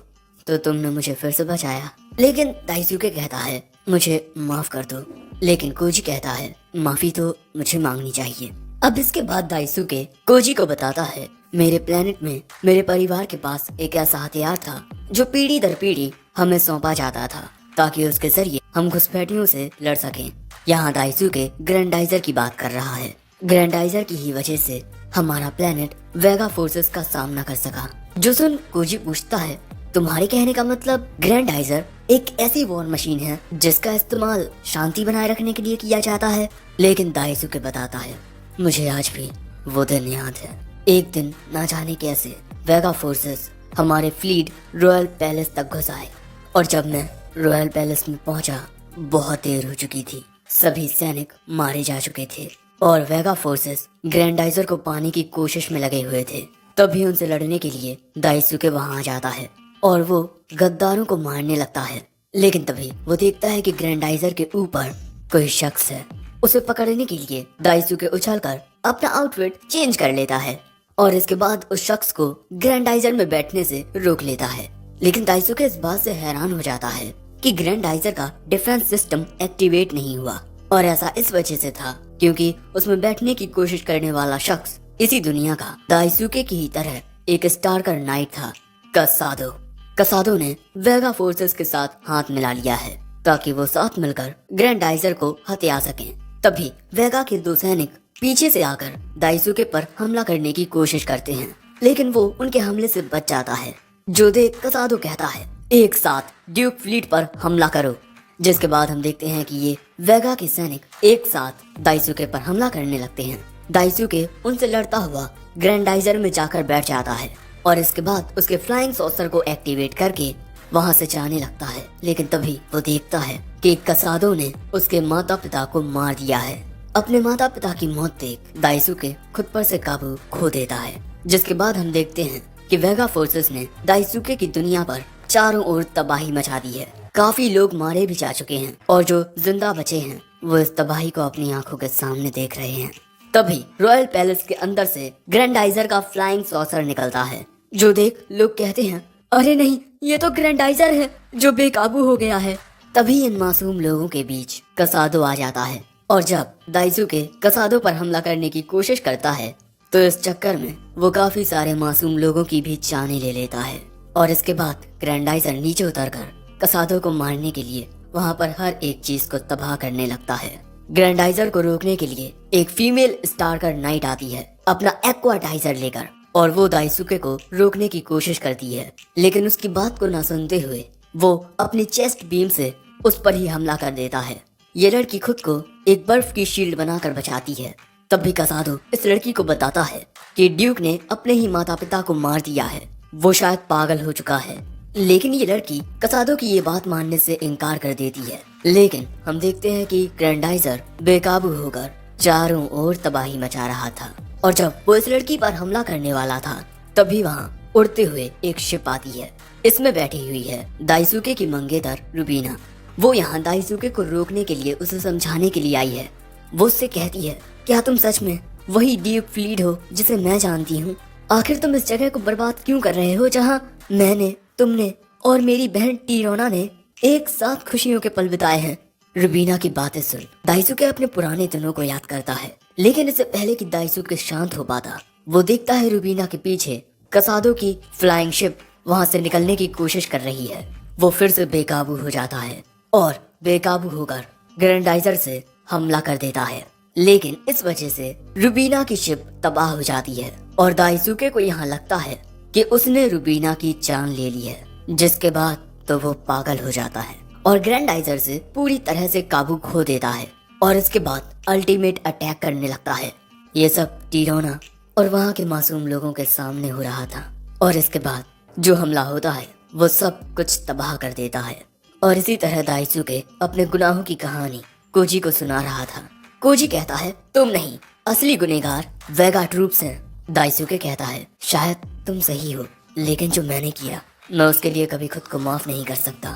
तो तुमने मुझे फिर से बचाया। लेकिन दाइसुके कहता है मुझे माफ कर दो। लेकिन कोजी कहता है माफी तो मुझे मांगनी चाहिए। अब इसके बाद दाइसुके कोजी को बताता है, मेरे प्लेनेट में मेरे परिवार के पास एक ऐसा हथियार था जो पीढ़ी दर पीढ़ी हमें सौंपा जाता था, ताकि उसके जरिए हम घुसपैठियों से लड़ सकें। यहाँ दाइसुके ग्रैंडाइजर की बात कर रहा है। ग्रैंडाइजर की ही वजह से हमारा प्लेनेट वेगा फोर्सेस का सामना कर सका। जो सुन कोजी पूछता है, तुम्हारे कहने का मतलब ग्रैंडाइजर एक ऐसी वॉर मशीन है जिसका इस्तेमाल शांति बनाए रखने के लिए किया जाता है। लेकिन दाइसुके बताता है, मुझे आज भी वो दिन याद है। एक दिन ना जाने कैसे वेगा फोर्सेस हमारे फ्लीट रॉयल पैलेस तक घुस आए, और जब मैं रॉयल पैलेस में पहुंचा बहुत देर हो चुकी थी। सभी सैनिक मारे जा चुके थे और वेगा फोर्सेस ग्रैंडाइजर को पाने की कोशिश में लगे हुए थे। तभी उनसे लड़ने के लिए दाइसुके वहां आ जाता है और वो गद्दारों को मारने लगता है। लेकिन तभी वो देखता है कि ग्रैंडाइजर के ऊपर कोई शख्स है। उसे पकड़ने के लिए दाइसुके उछलकर अपना आउटफिट चेंज कर लेता है और इसके बाद उस शख्स को ग्रैंडाइजर में बैठने से रोक लेता है। लेकिन दाइसुके इस बात से हैरान हो जाता है कि ग्रैंडाइजर का डिफेंस सिस्टम एक्टिवेट नहीं हुआ, और ऐसा इस वजह से था क्योंकि उसमें बैठने की कोशिश करने वाला शख्स इसी दुनिया का दाइसुके की ही तरह एक स्टार्कर नाइट था, कसादो। कसादो ने वेगा फोर्सेस के साथ हाथ मिला लिया है ताकि वो साथ मिलकर ग्रैंडाइजर को हथिया सकें। तभी वेगा के 2 सैनिक पीछे से आकर दाइसुके पर हमला करने की कोशिश करते हैं, लेकिन वो उनके हमले से बच जाता है। जो देख कसादो कहता है, एक साथ ड्यूक फ्लीट पर हमला करो। जिसके बाद हम देखते हैं कि ये वेगा के सैनिक एक साथ दाइसुके पर हमला करने लगते हैं। दाइसुके उनसे लड़ता हुआ ग्रैंडाइजर में जाकर बैठ जाता है और इसके बाद उसके फ्लाइंग सॉसर को एक्टिवेट करके वहां से जाने लगता है। लेकिन तभी वो देखता है कि कसादो ने उसके माता पिता को मार दिया है। अपने माता पिता की मौत देख दाइसुके खुद पर से काबू खो देता है। जिसके बाद हम देखते हैं कि वेगा फोर्सेस ने दाइसुके की दुनिया पर चारों ओर तबाही मचा दी है। काफी लोग मारे भी जा चुके हैं और जो जिंदा बचे हैं वो इस तबाही को अपनी आंखों के सामने देख रहे हैं। तभी रॉयल पैलेस के अंदर से ग्रैंडाइजर का फ्लाइंग सॉसर निकलता है। जो देख लोग कहते हैं, अरे नहीं, ये तो ग्रैंडाइजर है जो बेकाबू हो गया है। तभी इन मासूम लोगों के बीच कसादो आ जाता है और जब दाइसुके कसादो पर हमला करने की कोशिश करता है तो इस चक्कर में वो काफी सारे मासूम लोगों की भी जानें ले लेता है। और इसके बाद ग्रैंडाइजर नीचे उतरकर कसादो को मारने के लिए वहाँ पर हर एक चीज को तबाह करने लगता है। ग्रैंडाइजर को रोकने के लिए एक फीमेल स्टार्कर नाइट आती है अपना एक्वाटाइजर लेकर, और वो दाइसुके को रोकने की कोशिश करती है। लेकिन उसकी बात को ना सुनते हुए वो अपनी चेस्ट बीम से उस पर ही हमला कर देता है। ये लड़की खुद को एक बर्फ की शील्ड बनाकर बचाती है। तब भी कसादो इस लड़की को बताता है कि ड्यूक ने अपने ही माता पिता को मार दिया है, वो शायद पागल हो चुका है। लेकिन ये लड़की कसादो की ये बात मानने से इनकार कर देती है। लेकिन हम देखते हैं कि ग्रैंडाइजर बेकाबू होकर चारों ओर तबाही मचा रहा था, और जब वो इस लड़की पर हमला करने वाला था तभी वहाँ उड़ते हुए एक शिप आती है। इसमें बैठी हुई है दाइसुके की मंगेतर रुबीना। वो यहाँ दाइसुके को रोकने के लिए उसे समझाने के लिए आई है। वो उससे कहती है, क्या तुम सच में वही ड्यूक फ्लीट हो जिसे मैं जानती हूँ? दाइसुके कहता है, हाँ मैं वही हूँ। और जब वो इस लड़की पर हमला करने वाला था तभी वहाँ उड़ते हुए एक शिप आती है। इसमें बैठी हुई है दाइसुके की मंगेतर रुबीना। वो यहाँ दाइसुके को रोकने के लिए उसे समझाने के लिए आई है। वो उससे कहती है, क्या तुम सच में वही ड्यूक फ्लीट हो जिसे मैं जानती हूँ? आखिर तुम इस जगह को बर्बाद क्यों कर रहे हो जहाँ मैंने, तुमने और मेरी बहन टीरोना ने एक साथ खुशियों के पल बिताए हैं। रुबीना की बातें सुन दाइसुके अपने पुराने दिनों को याद करता है, लेकिन इससे पहले कि दाइसुके शांत हो पाता, वो देखता है रुबीना के पीछे कसादो की फ्लाइंग शिप वहाँ से निकलने की कोशिश कर रही है। वो फिर से बेकाबू हो जाता है और बेकाबू होकर ग्रैंडाइजर से हमला कर देता है, लेकिन इस वजह से रुबीना की शिप तबाह हो जाती है और दाइसुके को यहाँ लगता है कि उसने रुबीना की जान ले ली है, जिसके बाद तो वो पागल हो जाता है और ग्रैंडाइजर से पूरी तरह से काबू खो देता है और इसके बाद अल्टीमेट अटैक करने लगता है। ये सब टीरोना और वहाँ के मासूम लोगों के सामने हो रहा था और इसके बाद जो हमला होता है वो सब कुछ तबाह कर देता है। और इसी तरह दाइसुके अपने गुनाहों की कहानी कोजी को सुना रहा था। कोजी कहता है, तुम नहीं, असली गुनहगार वेगा ट्रूप्स हैं। दाइसुके कहता है, शायद तुम सही हो, लेकिन जो मैंने किया मैं उसके लिए कभी खुद को माफ नहीं कर सकता।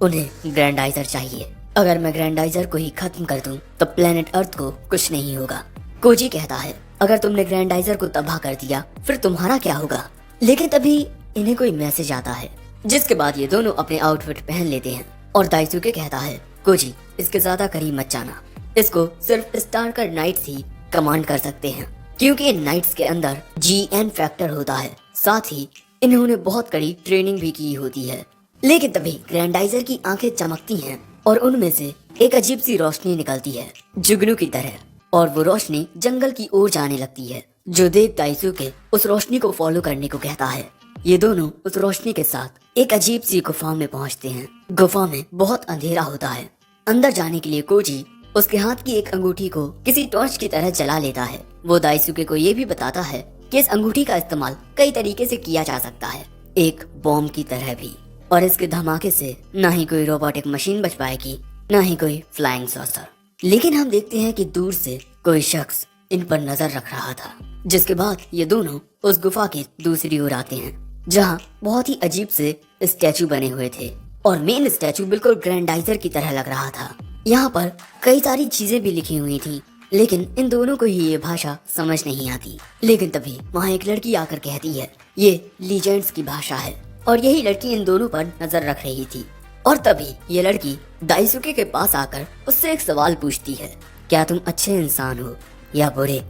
उन्हें ग्रैंडाइजर चाहिए। अगर मैं ग्रैंडाइजर को ही खत्म कर दूं तो प्लेनेट अर्थ को कुछ नहीं होगा। कोजी कहता है, अगर तुमने ग्रैंडाइजर को तबाह कर दिया फिर तुम्हारा क्या होगा। लेकिन तभी इन्हें कोई मैसेज आता है, जिसके बाद ये दोनों अपने आउटफिट पहन लेते हैं और दाइसुके कहता है, कोजी इसके ज्यादा करीब मत जाना, इसको सिर्फ स्टारकर नाइट्स ही कमांड कर सकते हैं, क्योंकि इन नाइट्स के अंदर GN फैक्टर होता है। साथ ही इन्होंने बहुत कड़ी ट्रेनिंग भी की होती है। लेकिन तभी ग्रैंडाइजर की आंखें चमकती हैं और उनमें से एक अजीब सी रोशनी निकलती है जुगनू की तरह, और वो रोशनी जंगल की ओर जाने लगती है। जो देख दाइसुके उस रोशनी को फॉलो करने को कहता है। ये दोनों उस रोशनी के साथ एक अजीब सी गुफा में पहुंचते हैं। गुफा में बहुत अंधेरा होता है। अंदर जाने के लिए कोजी उसके हाथ की एक अंगूठी को किसी टॉर्च की तरह जला लेता है। वो दाइसुके को ये भी बताता है कि इस अंगूठी का इस्तेमाल कई तरीके से किया जा सकता है, एक बॉम्ब की तरह भी, और इसके धमाके से ना ही कोई रोबोटिक मशीन बच पाएगी, ना ही कोई फ्लाइंग सॉसर। लेकिन हम देखते हैं कि दूर से कोई शख्स इन पर नजर रख रहा था, जिसके बाद ये दोनों उस गुफा की दूसरी ओर आते हैं, जहाँ बहुत ही अजीब से स्टैचू बने हुए थे और मेन स्टैचू बिल्कुल ग्रैंडाइजर की तरह लग रहा था। यहाँ पर कई सारी चीजें भी लिखी हुई थी, लेकिन इन दोनों को ही ये भाषा समझ नहीं आती। लेकिन तभी वहाँ एक लड़की आकर कहती है, ये लीजेंड्स की भाषा है, और यही लड़की इन दोनों पर नजर रख रही थी। और तभी ये लड़की दाइसुके के पास आकर उससे एक सवाल पूछती है, क्या तुम अच्छे इंसान हो या बुरे।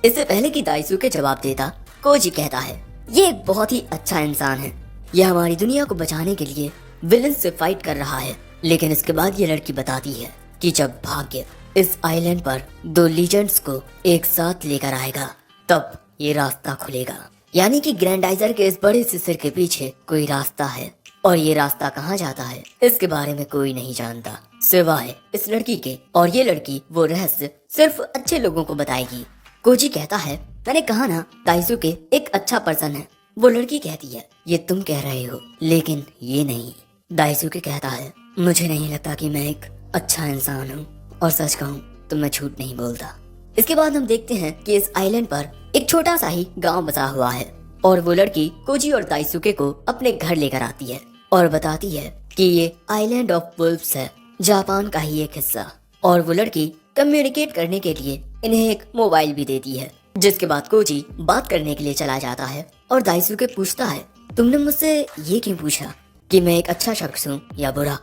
इससे पहले कि दाइसुके जवाब देता, कोजी कहता है, ये एक बहुत ही अच्छा इंसान है, यह हमारी दुनिया को बचाने के लिए विलन से फाइट कर रहा है। लेकिन इसके बाद ये लड़की बताती है कि जब भाग्य इस आइलैंड पर दो लीजेंड्स को एक साथ लेकर आएगा तब ये रास्ता खुलेगा। यानी कि ग्रैंडाइजर के इस बड़े से सिर के पीछे कोई रास्ता है, और ये रास्ता कहाँ जाता है इसके बारे में कोई नहीं जानता सिवाय इस लड़की के, और ये लड़की वो रहस्य सिर्फ अच्छे लोगों को बताएगी। कोजी कहता है, मैंने कहा ना दाइसुके एक अच्छा पर्सन है। वो लड़की कहती है, ये तुम कह रहे हो लेकिन ये नहीं। दाइसुके कहता है, मुझे नहीं लगता कि मैं एक अच्छा इंसान हूँ, और सच कहूँ तो मैं झूठ नहीं बोलता। इसके बाद हम देखते हैं कि इस आइलैंड पर एक छोटा सा ही गांव बसा हुआ है, और वो लड़की कोजी और दाइसुके को अपने घर लेकर आती है और बताती है कि ये आइलैंड ऑफ वुल्व्स है, जापान का ही एक हिस्सा। और वो लड़की कम्युनिकेट करने के लिए इन्हें एक मोबाइल भी देती है, जिसके बाद कोजी बात करने के लिए चला जाता है और दाइसुके पूछता है, तुमने मुझसे ये क्यों पूछा कि मैं एक अच्छा शख्स हूँ या बुरा।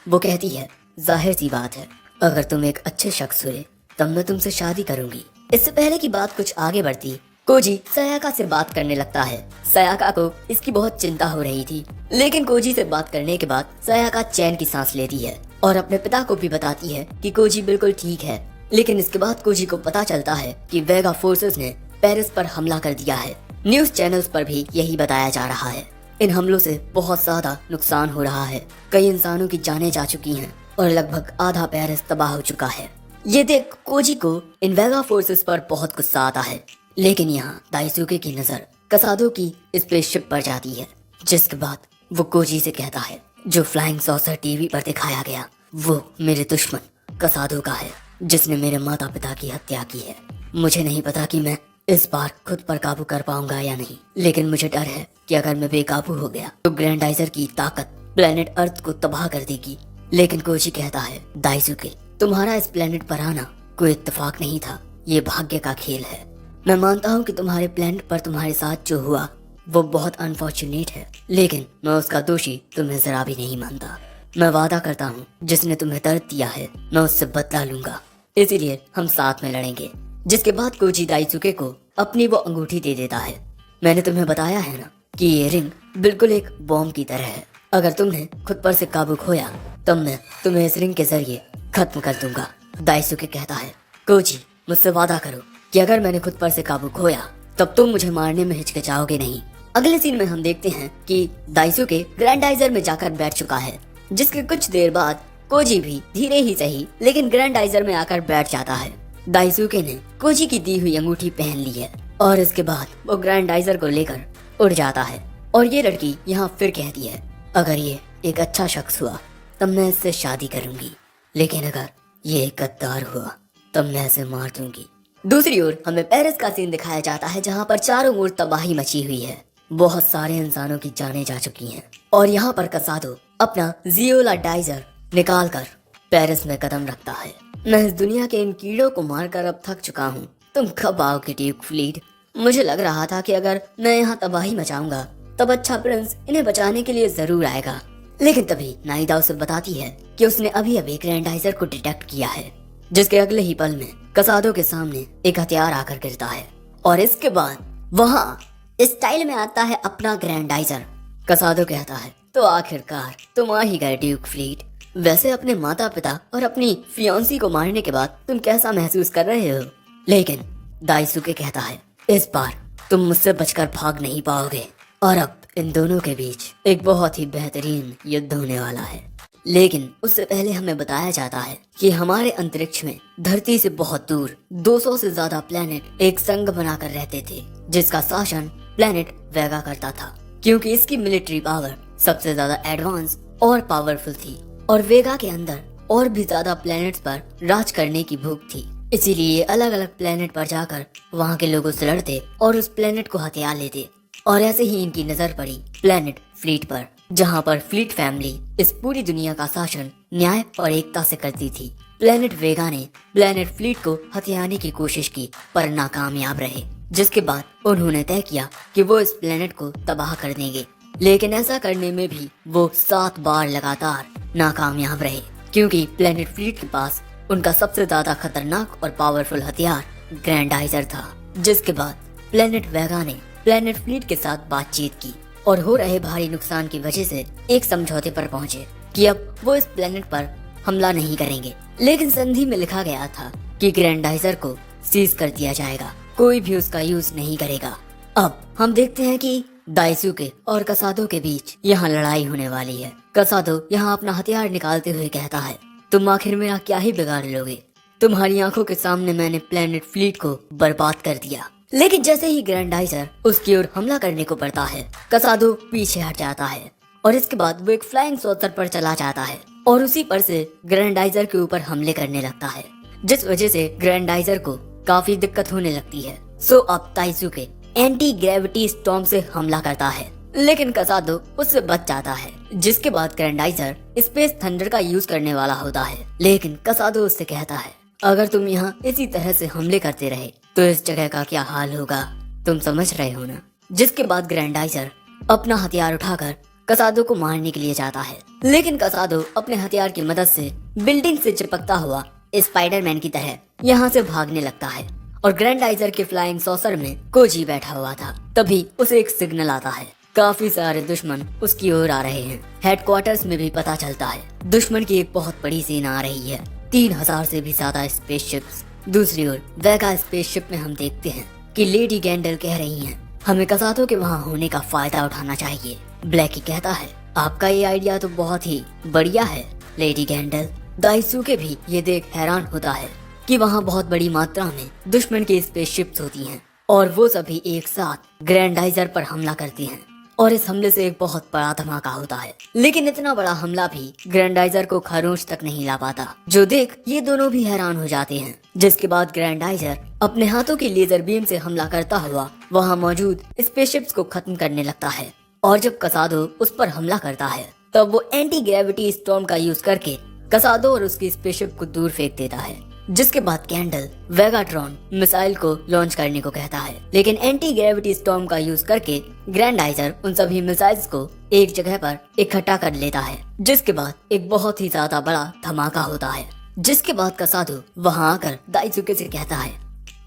वो कहती है, जाहिर सी बात है, अगर तुम एक अच्छे शख्स हुए तब मैं तुमसे शादी करूंगी। इससे पहले की बात कुछ आगे बढ़ती, कोजी सयाका से बात करने लगता है। सयाका को इसकी बहुत चिंता हो रही थी, लेकिन कोजी से बात करने के बाद सयाका चैन की सांस लेती है और अपने पिता को भी बताती है कि कोजी बिल्कुल ठीक है। लेकिन इसके बाद कोजी को पता चलता है कि वेगा फोर्सेस ने पेरिस पर हमला कर दिया है। न्यूज चैनल्स पर भी यही बताया जा रहा है। इन हमलों से बहुत ज्यादा नुकसान हो रहा है, कई इंसानों की जानें जा चुकी हैं और लगभग आधा पेरिस तबाह हो चुका है। ये देख कोजी को इन वेगा फोर्सेस पर बहुत गुस्सा आता है, लेकिन यहाँ दाइसुके की नजर कसादो की स्पेसशिप पर जाती है, जिसके बाद वो कोजी से कहता है, जो फ्लाइंग सॉसर टीवी पर दिखाया गया वो मेरे दुश्मन कसादो का है, जिसने मेरे माता पिता की हत्या की है। मुझे नहीं पता कि मैं इस बार खुद पर काबू कर पाऊंगा या नहीं, लेकिन मुझे डर है कि अगर मैं बेकाबू हो गया तो ग्रैंडाइजर की ताकत प्लेनेट अर्थ को तबाह कर देगी। लेकिन कोजी कहता है, दाइसुके तुम्हारा इस प्लेनेट पर आना कोई इत्तेफाक नहीं था, ये भाग्य का खेल है। मैं मानता हूँ कि तुम्हारे प्लेनेट पर तुम्हारे साथ जो हुआ वो बहुत अनफॉर्चुनेट है, लेकिन मैं उसका दोषी तुम्हें जरा भी नहीं मानता। मैं वादा करता हूँ जिसने तुम्हें दर्द दिया है मैं उससे बदला लूंगा, इसीलिए हम साथ में लड़ेंगे। जिसके बाद कोजी दाइसुके को अपनी वो अंगूठी दे देता है। मैंने तुम्हें बताया है ना कि ये रिंग बिल्कुल एक बॉम्ब की तरह है। अगर तुमने खुद पर से काबू खोया तब मैं तुम्हें इस रिंग के जरिए खत्म कर दूंगा। दाइसुके कहता है, कोजी मुझसे वादा करो कि अगर मैंने खुद पर से काबू खोया तब तुम मुझे मारने में हिचकिचाओगे नहीं। अगले सीन में हम देखते हैं कि दाइसुके ग्रैंडाइजर में जाकर बैठ चुका है, जिसके कुछ देर बाद कोजी भी धीरे ही सही लेकिन ग्रैंडाइजर में आकर बैठ जाता है। दाइसुके ने कोजी की दी हुई अंगूठी पहन ली है और इसके बाद वो ग्रैंडाइजर को लेकर उड़ जाता है। और ये लड़की यहाँ फिर कहती है, अगर ये एक अच्छा शख्स हुआ तब मैं इससे शादी करूंगी, लेकिन अगर ये एक गद्दार हुआ तब मैं इसे मार दूंगी। दूसरी ओर हमें पेरिस का सीन दिखाया जाता है, जहाँ पर चारों ओर तबाही मची हुई है। बहुत सारे इंसानों की जानें जा चुकी हैं और यहाँ पर कसादो अपना जियोला डाइजर निकाल कर पेरिस में कदम रखता है। मैं इस दुनिया के इन कीड़ों को मारकर अब थक चुका हूँ, तुम कब आओगे ड्यूक फ्लीट? मुझे लग रहा था कि अगर मैं यहाँ तबाही मचाऊंगा तब अच्छा प्रिंस इन्हें बचाने के लिए जरूर आएगा, लेकिन तभी नाइदा उसे बताती है कि उसने अभी अभी ग्रैंडाइजर को डिटेक्ट किया है। जिसके अगले ही पल में कसादो के सामने एक हथियार आकर गिरता है और इसके बाद वहाँ स्टाइल में आता है अपना ग्रैंडाइजर। कसादो कहता है, तो आखिरकार तुम आ ही गए ड्यूक फ्लीट। वैसे अपने माता पिता और अपनी फियांसी को मारने के बाद तुम कैसा महसूस कर रहे हो? लेकिन दाइसुके कहता है, इस बार तुम मुझसे बचकर भाग नहीं पाओगे और अब इन दोनों के बीच एक बहुत ही बेहतरीन युद्ध होने वाला है। लेकिन उससे पहले हमें बताया जाता है कि हमारे अंतरिक्ष में धरती से बहुत दूर 200 से ज्यादा प्लेनेट एक संघ बनाकर रहते थे, जिसका शासन प्लेनेट वेगा करता था, क्योंकि इसकी मिलिट्री पावर सबसे ज्यादा एडवांस और पावरफुल थी और वेगा के अंदर और भी ज्यादा प्लेनेट्स पर राज करने की भूख थी। इसीलिए अलग अलग प्लेनेट पर जाकर वहाँ के लोगों से लड़ते और उस प्लेनेट को हथियार लेते। और ऐसे ही इनकी नजर पड़ी प्लेनेट फ्लीट पर, जहाँ पर फ्लीट फैमिली इस पूरी दुनिया का शासन न्याय और एकता से करती थी। प्लेनेट वेगा ने प्लेनेट फ्लीट को हथियाने की कोशिश की पर नाकामयाब रहे, जिसके बाद उन्होंने तय किया कि वो इस प्लेनेट को तबाह कर देंगे। लेकिन ऐसा करने में भी वो 7 बार लगातार नाकामयाब रहे, क्योंकि प्लेनेट फ्लीट के पास उनका सबसे ज्यादा खतरनाक और पावरफुल हथियार ग्रैंडाइजर था। जिसके बाद प्लेनेट वेगा ने प्लेनेट फ्लीट के साथ बातचीत की और हो रहे भारी नुकसान की वजह से एक समझौते पर पहुंचे कि अब वो इस प्लेनेट पर हमला नहीं करेंगे। लेकिन संधि में लिखा गया था कि ग्रैंडाइजर को सीज कर दिया जाएगा, कोई भी उसका यूज नहीं करेगा। अब हम देखते हैं कि दाइसुके और कसादो के बीच यहाँ लड़ाई होने वाली है। कसादो यहाँ अपना हथियार निकालते हुए कहता है, तुम आखिर मेरा क्या ही बिगाड़ लोगे? तुम्हारी आंखों के सामने मैंने प्लेनेट फ्लीट को बर्बाद कर दिया। लेकिन जैसे ही ग्रैंडाइजर उसकी ओर हमला करने को बढ़ता है, कसादो पीछे हट जाता है और इसके बाद वो एक फ्लाइंग सॉसर पर चला जाता है और उसी पर से ग्रैंडाइजर के ऊपर हमले करने लगता है, जिस वजह से ग्रैंडाइजर को काफी दिक्कत होने लगती है। सो अब दाइसुके एंटी ग्रेविटी स्टॉर्म से हमला करता है, लेकिन कसादो उससे बच जाता है। जिसके बाद ग्रैंडाइजर स्पेस थंडर का यूज करने वाला होता है, लेकिन कसादो उससे कहता है, अगर तुम यहाँ इसी तरह से हमले करते रहे तो इस जगह का क्या हाल होगा, तुम समझ रहे हो ना? जिसके बाद ग्रैंडाइजर अपना हथियार उठाकर कसादो को मारने के लिए जाता है, लेकिन कसादो अपने हथियार की मदद से बिल्डिंग से चिपकता हुआ स्पाइडरमैन की तरह यहाँ से भागने लगता है और ग्रैंडाइजर के फ्लाइंग सॉसर में कोजी बैठा हुआ था। तभी उसे एक सिग्नल आता है, काफी सारे दुश्मन उसकी ओर आ रहे हैं। हेडक्वार्टर्स में भी पता चलता है दुश्मन की एक बहुत बड़ी सेना आ रही है, 3000 से भी ज्यादा स्पेसशिप्स। दूसरी ओर वेगा स्पेसशिप में हम देखते हैं कि लेडी गैंडल कह रही हैं, हमें कसादो के वहाँ होने का फायदा उठाना चाहिए। ब्लैकी कहता है, आपका ये आइडिया तो बहुत ही बढ़िया है लेडी गैंडल। दाइसुके भी ये देख हैरान होता है कि वहाँ बहुत बड़ी मात्रा में दुश्मन की स्पेसशिप्स होती हैं और वो सभी एक साथ ग्रैंडाइजर पर हमला करती हैं और इस हमले से एक बहुत बड़ा धमाका होता है। लेकिन इतना बड़ा हमला भी ग्रैंडाइजर को खरोंच तक नहीं ला पाता, जो देख ये दोनों भी हैरान हो जाते हैं। जिसके बाद ग्रैंडाइजर अपने हाथों की लेजर बीम से हमला करता हुआ वहाँ मौजूद स्पेसशिप्स को खत्म करने लगता है और जब कसादो उस पर हमला करता है तब वो एंटी ग्रेविटी स्टॉर्म का यूज करके कसादो और उसकी स्पेसशिप को दूर फेंक देता है। जिसके बाद कैंडल वेगाट्रॉन मिसाइल को लॉन्च करने को कहता है, लेकिन एंटी ग्रेविटी स्टॉर्म का यूज करके ग्रैंडाइजर उन सभी मिसाइल्स को एक जगह पर इकट्ठा कर लेता है। जिसके बाद एक बहुत ही ज्यादा बड़ा धमाका होता है। जिसके बाद का साधु वहाँ आकर दाइसुके से कहता है,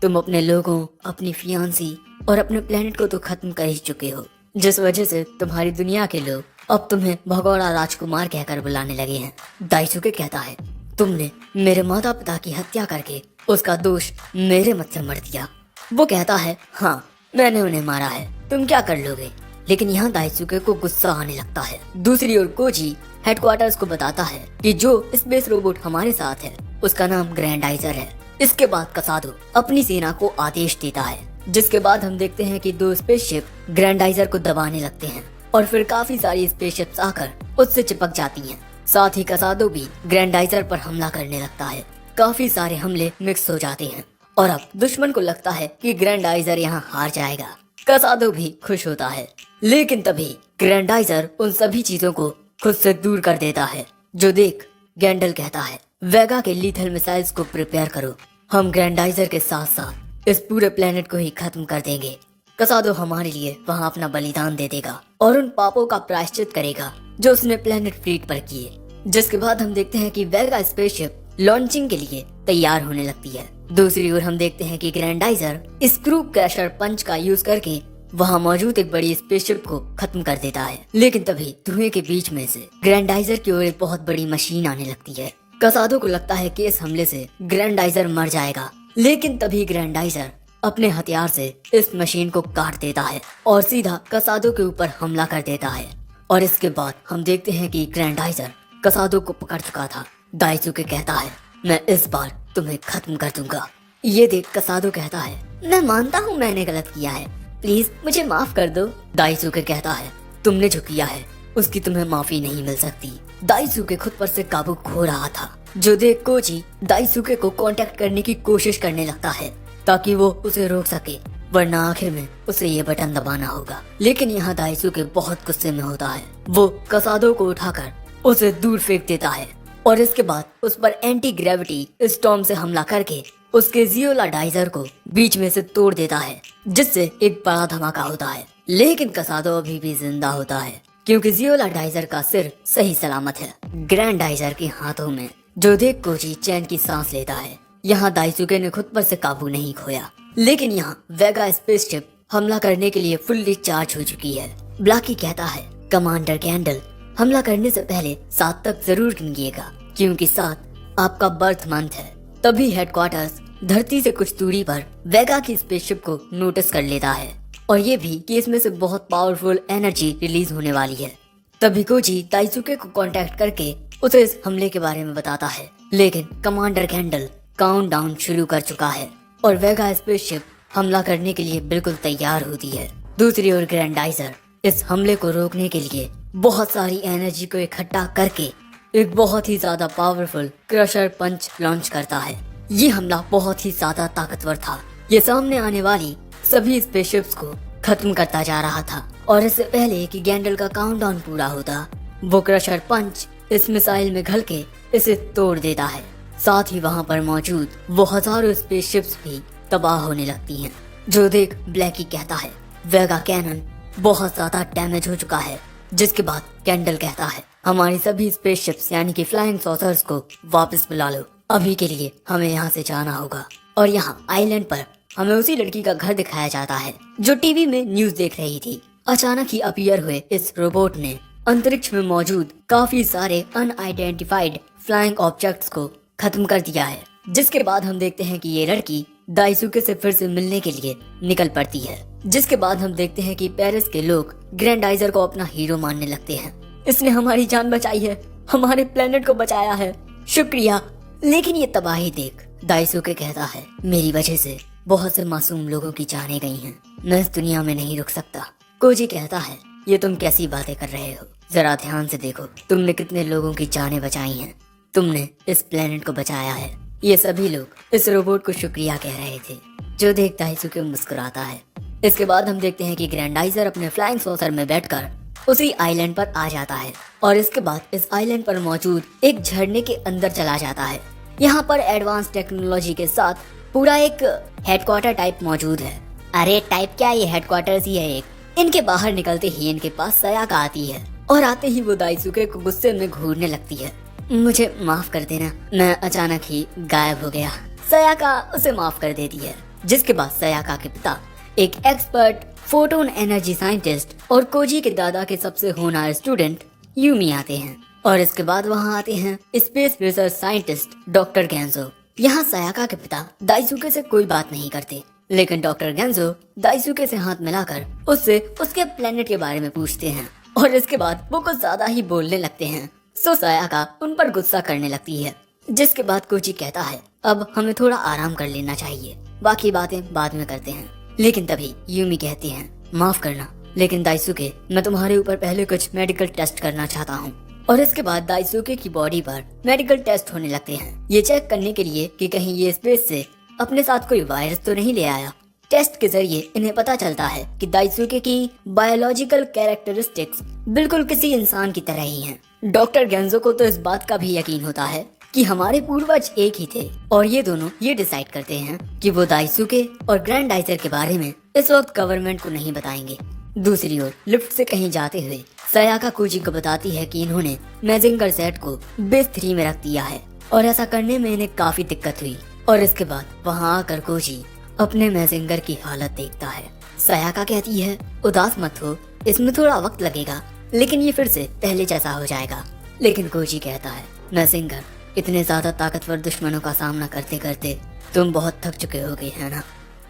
तुम अपने लोगों, अपनी फियांसी और अपने प्लेनेट को तो खत्म कर ही चुके हो, जिस वजह से तुम्हारी दुनिया के लोग अब तुम्हें भगोड़ा राजकुमार कहकर बुलाने लगे हैं। दाइसुके कहता है, तुमने मेरे माता पिता की हत्या करके उसका दोष मेरे मत से मर दिया। वो कहता है, हाँ मैंने उन्हें मारा है, तुम क्या कर लोगे। लेकिन यहाँ दाइसुके को गुस्सा आने लगता है। दूसरी ओर कोजी हेडक्वार्टर्स को बताता है कि जो स्पेस रोबोट हमारे साथ है उसका नाम ग्रैंडाइजर है। इसके बाद कसादो अपनी सेना को आदेश देता है। जिसके बाद हम देखते हैं कि 2 स्पेसशिप ग्रैंडाइजर को दबाने लगते हैं और फिर काफी सारी स्पेसशिप्स आकर उससे चिपक जाती हैं। साथ ही कसादो भी ग्रैंडाइजर पर हमला करने लगता है। काफी सारे हमले मिक्स हो जाते हैं और अब दुश्मन को लगता है कि ग्रैंडाइजर यहाँ हार जाएगा। कसादो भी खुश होता है, लेकिन तभी ग्रैंडाइजर उन सभी चीजों को खुद से दूर कर देता है। जो देख गैंडल कहता है, वेगा के लीथल मिसाइल्स को प्रिपेयर करो, हम ग्रैंडाइजर के साथ साथ इस पूरे प्लेनेट को ही खत्म कर देंगे। कसादो हमारे लिए वहाँ अपना बलिदान दे देगा और उन पापों का प्रायश्चित करेगा जो उसने प्लेनेट फ्लीट पर किए। जिसके बाद हम देखते हैं कि वेगा स्पेसशिप लॉन्चिंग के लिए तैयार होने लगती है। दूसरी ओर हम देखते हैं कि ग्रैंडाइजर स्क्रू क्रशर पंच का यूज करके वहाँ मौजूद एक बड़ी स्पेसशिप को खत्म कर देता है। लेकिन तभी धुएं के बीच में से ग्रैंडाइजर की ओर एक बहुत बड़ी मशीन आने लगती है। कसादो को लगता है कि इस हमले से ग्रैंडाइजर मर जाएगा, लेकिन तभी ग्रैंडाइजर अपने हथियार से इस मशीन को काट देता है और सीधा कसादो के ऊपर हमला कर देता है। और इसके बाद हम देखते हैं कि ग्रैंडाइजर कसादो को पकड़ चुका था। दाइसुके कहता है, मैं इस बार तुम्हें खत्म कर दूंगा। ये देख कसादो कहता है, मैं मानता हूँ मैंने गलत किया है, प्लीज मुझे माफ कर दो। दाइसुके कहता है, तुमने जो किया है उसकी तुम्हें माफी नहीं मिल सकती। दाइसुके खुद पर से काबू खो रहा था। जो देख कोजी दाइसुके को कांटेक्ट करने की कोशिश करने लगता है ताकि वो उसे रोक सके, वरना आखिर में उसे ये बटन दबाना होगा। लेकिन यहाँ दाइसुके बहुत गुस्से में होता है। वो कसादो को उठाकर उसे दूर फेंक देता है और इसके बाद उस पर एंटी ग्रेविटी स्टॉर्म से हमला करके उसके जियोलाडाइजर को बीच में से तोड़ देता है, जिससे एक बड़ा धमाका होता है। लेकिन कसादो अभी भी जिंदा होता है क्योंकि जियोलाडाइजर का सिर सही सलामत है ग्रैंडाइजर के हाथों में। जो देख कोजी चैन की सांस लेता है। यहाँ दाइसुके ने खुद पर से काबू नहीं खोया, लेकिन यहाँ वेगा स्पेसशिप हमला करने के लिए फुल्ली चार्ज हो चुकी है। ब्लैकी कहता है, कमांडर कैंडल हमला करने से पहले 7 तक जरूर गिनिएगा क्योंकि 7 आपका बर्थ मंथ है। तभी हेडक्वार्टर्स धरती से कुछ दूरी पर वेगा की स्पेसशिप को नोटिस कर लेता है और ये भी कि इसमें से बहुत पावरफुल एनर्जी रिलीज होने वाली है। तभी कोजी दाइसुके को कांटेक्ट करके उसे इस हमले के बारे में बताता है, लेकिन कमांडर कैंडल काउंटडाउन शुरू कर चुका है और वेगा स्पेसशिप हमला करने के लिए बिल्कुल तैयार होती है। दूसरी ओर ग्रैंडाइजर इस हमले को रोकने के लिए बहुत सारी एनर्जी को इकट्ठा करके एक बहुत ही ज्यादा पावरफुल क्रशर पंच लॉन्च करता है। ये हमला बहुत ही ज्यादा ताकतवर था। ये सामने आने वाली सभी स्पेसशिप्स को खत्म करता जा रहा था और इससे पहले कि गैंडल का काउंटडाउन पूरा होता, वो क्रशर पंच इस मिसाइल में घल के इसे तोड़ देता है। साथ ही वहाँ पर मौजूद वो हजारों स्पेसशिप्स भी तबाह होने लगती हैं। जो देख ब्लैकी कहता है, वेगा कैनन बहुत ज्यादा डैमेज हो चुका है। जिसके बाद कैंडल कहता है, हमारी सभी स्पेसशिप्स यानी कि फ्लाइंग सॉसर्स को वापस बुला लो, अभी के लिए हमें यहाँ से जाना होगा। और यहाँ आइलैंड पर हमें उसी लड़की का घर दिखाया जाता है जो टीवी में न्यूज देख रही थी। अचानक ही अपीयर हुए इस रोबोट ने अंतरिक्ष में मौजूद काफी सारे अनआइडेंटिफाइड फ्लाइंग ऑब्जेक्ट्स को खत्म कर दिया है। जिसके बाद हम देखते हैं कि ये लड़की दाइसुके से फिर से मिलने के लिए निकल पड़ती है। जिसके बाद हम देखते हैं कि पेरिस के लोग ग्रैंडाइजर को अपना हीरो मानने लगते हैं। इसने हमारी जान बचाई है, हमारे प्लेनेट को बचाया है, शुक्रिया। लेकिन ये तबाही देख दाइसुके कहता है, मेरी वजह से बहुत से मासूम लोगों की जानें गई हैं, मैं इस दुनिया में नहीं रुक सकता। कोजी कहता है, ये तुम कैसी बातें कर रहे हो, जरा ध्यान से देखो, तुमने कितने लोगों की जानें बचाई हैं, तुमने इस प्लेनेट को बचाया है। ये सभी लोग इस रोबोट को शुक्रिया कह रहे थे। जो देख दाइसुके मुस्कुराता है। इसके बाद हम देखते हैं कि ग्रैंडाइजर अपने फ्लाइंग सॉसर में बैठकर उसी आइलैंड पर आ जाता है और इसके बाद इस आइलैंड पर मौजूद एक झरने के अंदर चला जाता है। यहाँ पर एडवांस टेक्नोलॉजी के साथ पूरा एक हेडक्वार्टर टाइप मौजूद है। अरे टाइप क्या, ये हेडक्वार्टर्स ही है एक। इनके बाहर निकलते ही इनके पास सयाका आती है और आते ही वो दाइसुके को गुस्से में घूरने लगती है। मुझे माफ कर देना, मैं अचानक ही गायब हो गया। सयाका उसे माफ कर देती है, जिसके बाद सयाका के पिता एक एक्सपर्ट फोटोन एनर्जी साइंटिस्ट और कोजी के दादा के सबसे होनहार स्टूडेंट यूमी आते हैं। और इसके बाद वहाँ आते हैं स्पेस रिसर्च साइंटिस्ट डॉक्टर गेंजो। यहाँ सयाका के पिता दाइसुके से कोई बात नहीं करते, लेकिन डॉक्टर गेंजो दाइसुके से हाथ मिलाकर उससे उसके प्लेनेट के बारे में पूछते हैं और इसके बाद वो कुछ ज्यादा ही बोलने लगते हैं। सो सयाका उन पर गुस्सा करने लगती है, जिसके बाद कोची कहता है अब हमें थोड़ा आराम कर लेना चाहिए, बाकी बातें बाद में करते हैं। लेकिन तभी यूमी कहती हैं माफ करना, लेकिन दाइसुके मैं तुम्हारे ऊपर पहले कुछ मेडिकल टेस्ट करना चाहता हूँ। और इसके बाद दाइसुके की बॉडी पर मेडिकल टेस्ट होने लगते हैं, ये चेक करने के लिए कि कहीं ये स्पेस से अपने साथ कोई वायरस तो नहीं ले आया। टेस्ट के जरिए इन्हें पता चलता है कि दाइसुके की बायोलॉजिकल कैरेक्टरिस्टिक्स बिल्कुल किसी इंसान की तरह ही हैं। डॉक्टर गेंजो को तो इस बात का भी यकीन होता है कि हमारे पूर्वज एक ही थे और ये दोनों ये डिसाइड करते हैं कि वो दाइसुके और ग्रैंडाइजर के बारे में इस वक्त गवर्नमेंट को नहीं बताएंगे। दूसरी ओर लिफ्ट से कहीं जाते हुए सयाका कोजी को बताती है कि इन्होंने मैजिंगर सेट को बेस 3 में रख दिया है और ऐसा करने में इन्हें काफी दिक्कत हुई। और इसके बाद वहाँ आकर कोजी अपने मैजिंगर की हालत देखता है। सयाका कहती है उदास मत हो, इसमें थोड़ा वक्त लगेगा लेकिन ये फिर से पहले जैसा हो जाएगा। लेकिन कोजी कहता है मैजिंगर, इतने ज्यादा ताकतवर दुश्मनों का सामना करते करते तुम बहुत थक चुके होगे है ना,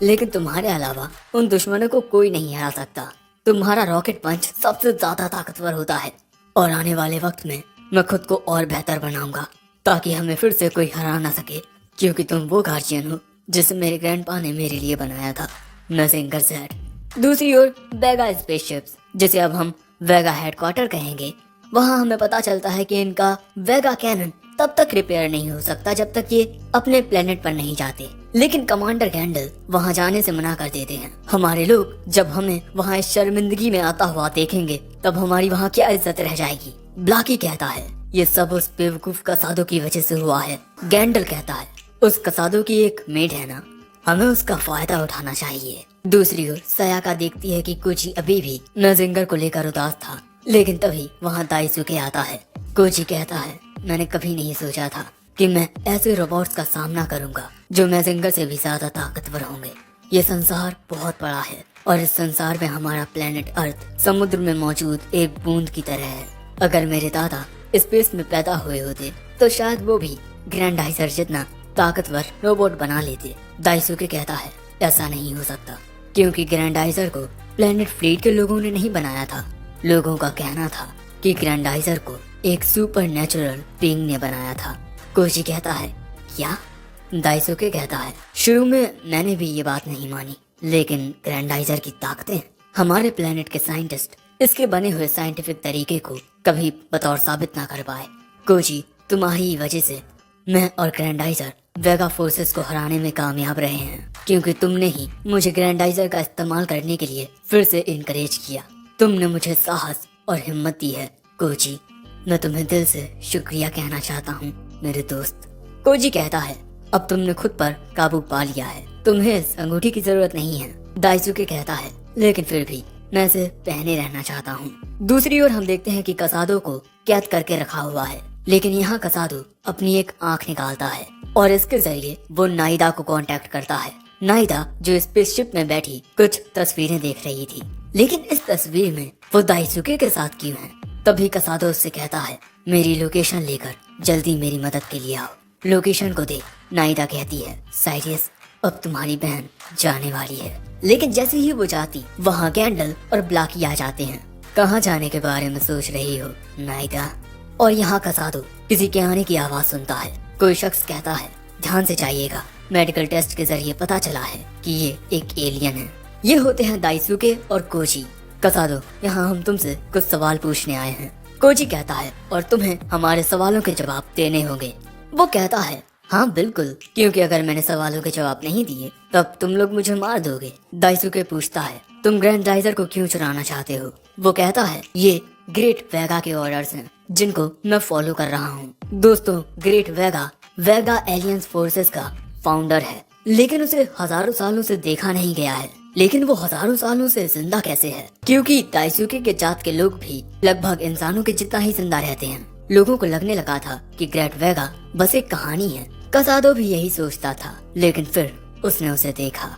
लेकिन तुम्हारे अलावा उन दुश्मनों को कोई नहीं हरा सकता। तुम्हारा रॉकेट पंच सबसे ज्यादा ताकतवर होता है और आने वाले वक्त में मैं खुद को और बेहतर बनाऊंगा ताकि हमें फिर से कोई हरा ना सके, क्योंकि तुम वो गार्जियन हो जिसे मेरे ग्रैंडपा ने मेरे लिए बनाया था। मैजिंगर सेड। दूसरी ओर वेगा स्पेसशिप्स, जिसे अब हम वेगा हेडक्वार्टर कहेंगे, वहाँ हमें पता चलता है कि इनका वेगा कैनन तब तक रिपेयर नहीं हो सकता जब तक ये अपने प्लेनेट पर नहीं जाते। लेकिन कमांडर गैंडल वहाँ जाने से मना कर देते हैं। हमारे लोग जब हमें वहाँ इस शर्मिंदगी में आता हुआ देखेंगे तब हमारी वहाँ क्या इज्जत रह जाएगी। ब्लाकी कहता है ये सब उस बेवकूफ कसादो की वजह से हुआ है। गैंडल कहता है उस कसादो की एक मेड है ना, हमें उसका फायदा उठाना चाहिए। दूसरी ओर सयाका देखती है कि कोची अभी भी मैजिंगर को लेकर उदास था, लेकिन तभी वहाँ दाइसुके आता है। कोची कहता है मैंने कभी नहीं सोचा था कि मैं ऐसे रोबोट्स का सामना करूंगा जो मैजिंगर से भी ज्यादा ताकतवर होंगे। ये संसार बहुत बड़ा है और इस संसार में हमारा प्लेनेट अर्थ समुद्र में मौजूद एक बूंद की तरह है। अगर मेरे दादा स्पेस में पैदा हुए होते तो शायद वो भी ग्रैंडाइजर जितना ताकतवर रोबोट बना लेते। दाइसुके कहता है ऐसा नहीं हो सकता, क्योंकि ग्रैंडाइजर को प्लेनेट फ्लीट के लोगों ने नहीं बनाया था। लोगों का कहना था कि ग्रैंडाइजर को एक सुपर नेचुरल बीइंग ने बनाया था। कोची कहता है क्या? दाइसुके कहता है शुरू में मैंने भी ये बात नहीं मानी, लेकिन ग्रैंडाइजर की ताकतें, हमारे प्लेनेट के साइंटिस्ट इसके बने हुए साइंटिफिक तरीके को कभी बतौर साबित ना कर पाए। कोची तुम्हारी वजह से मैं और ग्रैंडाइजर वेगा फोर्सेस को हराने में कामयाब रहे हैं, क्योंकि तुमने ही मुझे ग्रैंडाइजर का इस्तेमाल करने के लिए फिर से इनकरेज किया। तुमने मुझे साहस और हिम्मत दी है कोची, मैं तुम्हें दिल से शुक्रिया कहना चाहता हूँ मेरे दोस्त। कोजी कहता है अब तुमने खुद पर काबू पा लिया है, तुम्हें इस अंगूठी की जरूरत नहीं है। दाइसुके कहता है लेकिन फिर भी मैं इसे पहने रहना चाहता हूँ। दूसरी ओर हम देखते हैं कि कसादो को कैद करके रखा हुआ है, लेकिन यहाँ कसादो अपनी एक आंख निकालता है और इसके जरिए वो नाइदा को कांटेक्ट करता है। नाइदा जो स्पेसशिप में बैठी कुछ तस्वीरें देख रही थी, लेकिन इस तस्वीर में वो दाइसुके के साथ क्यों है? तभी कसादो उससे कहता है मेरी लोकेशन लेकर जल्दी मेरी मदद के लिए आओ। लोकेशन को देख। नाइदा कहती है साइरियस अब तुम्हारी बहन जाने वाली है। लेकिन जैसे ही वो जाती वहाँ गैंडल और ब्लाकी आ जाते हैं। कहाँ जाने के बारे में सोच रही हो नाइदा? और यहाँ कसादो किसी के आने की आवाज सुनता है। कोई शख्स कहता है ध्यान से जाइएगा, मेडिकल टेस्ट के जरिए पता चला है कि ये एक एलियन है। ये होते हैं दाइसुके और कोची। कसादो यहाँ हम तुमसे कुछ सवाल पूछने आए हैं। कोची कहता है और तुम्हें हमारे सवालों के जवाब देने होंगे। वो कहता है हाँ बिल्कुल, क्योंकि अगर मैंने सवालों के जवाब नहीं दिए तब तुम लोग मुझे मार दोगे। दाइसुके पूछता है तुम ग्रैंडाइजर को क्यों चुराना चाहते हो? वो कहता है ये ग्रेट वेगा के ऑर्डर्स हैं जिनको मैं फॉलो कर रहा हूँ। दोस्तों ग्रेट वेगा वेगा एलियंस फोर्सेस का फाउंडर है, लेकिन उसे हजारों सालों से देखा नहीं गया है। लेकिन वो हजारों सालों से जिंदा कैसे है? क्योंकि दाइसुके के जात के लोग भी लगभग इंसानों के जितना ही जिंदा रहते हैं। लोगों को लगने लगा था कि ग्रेट वेगा बस एक कहानी है। कसादो भी यही सोचता था, लेकिन फिर उसने उसे देखा।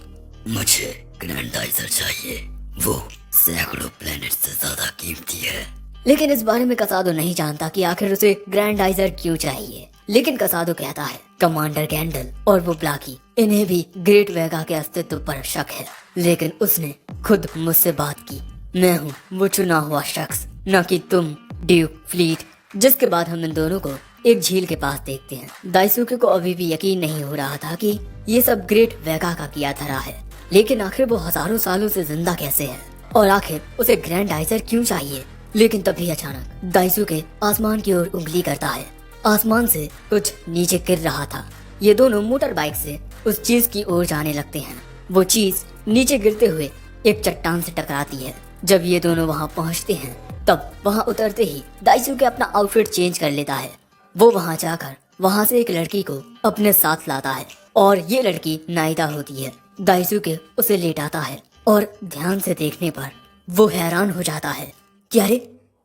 मुझे ग्रैंडाइजर चाहिए, वो सैकड़ों प्लेनेट से ज्यादा कीमती है। लेकिन इस बारे में कसादो नहीं जानता कि आखिर उसे ग्रैंडाइजर क्यों चाहिए। लेकिन कसादो कहता है कमांडर गैंडल और वो ब्लाकी, इन्हें भी ग्रेट वेगा के अस्तित्व पर शक है। लेकिन उसने खुद मुझसे बात की। मैं हूँ वो चुना हुआ शख्स, न कि तुम ड्यूक फ्लीट। जिसके बाद हम इन दोनों को एक झील के पास देखते हैं। दाइसुके को अभी भी यकीन नहीं हो रहा था कि ये सब ग्रेट वेगा का किया धरा है। लेकिन आखिर वो हजारों सालों से जिंदा कैसे है और आखिर उसे ग्रैंडाइजर क्यों चाहिए? लेकिन तभी अचानक दाइसुके आसमान की ओर उंगली करता है। आसमान से कुछ नीचे गिर रहा था। ये दोनों मोटर बाइक से उस चीज की ओर जाने लगते हैं। वो चीज नीचे गिरते हुए एक चट्टान से टकराती है। जब ये दोनों वहाँ पहुँचते हैं तब वहाँ उतरते ही दाइसुके अपना आउटफिट चेंज कर लेता है। वो वहाँ जाकर वहाँ से एक लड़की को अपने साथ लाता है और ये लड़की नाइदा होती है। दाइसुके उसे लेटाता है और ध्यान से देखने पर वो हैरान हो जाता है कि अरे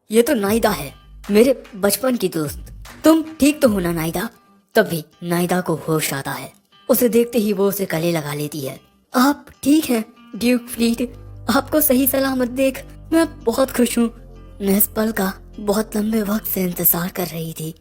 ये तो नाइदा है, मेरे बचपन की दोस्त। तुम ठीक तो हो ना नाइदा? तभी नाइदा को होश आता है। उसे देखते ही वो उसे गले लगा लेती है। आप ठीक हैं ड्यूक फ्लीट? आपको सही सलामत देख मैं बहुत खुश हूँ। मैं इस पल का बहुत लंबे वक्त से इंतजार कर रही थी।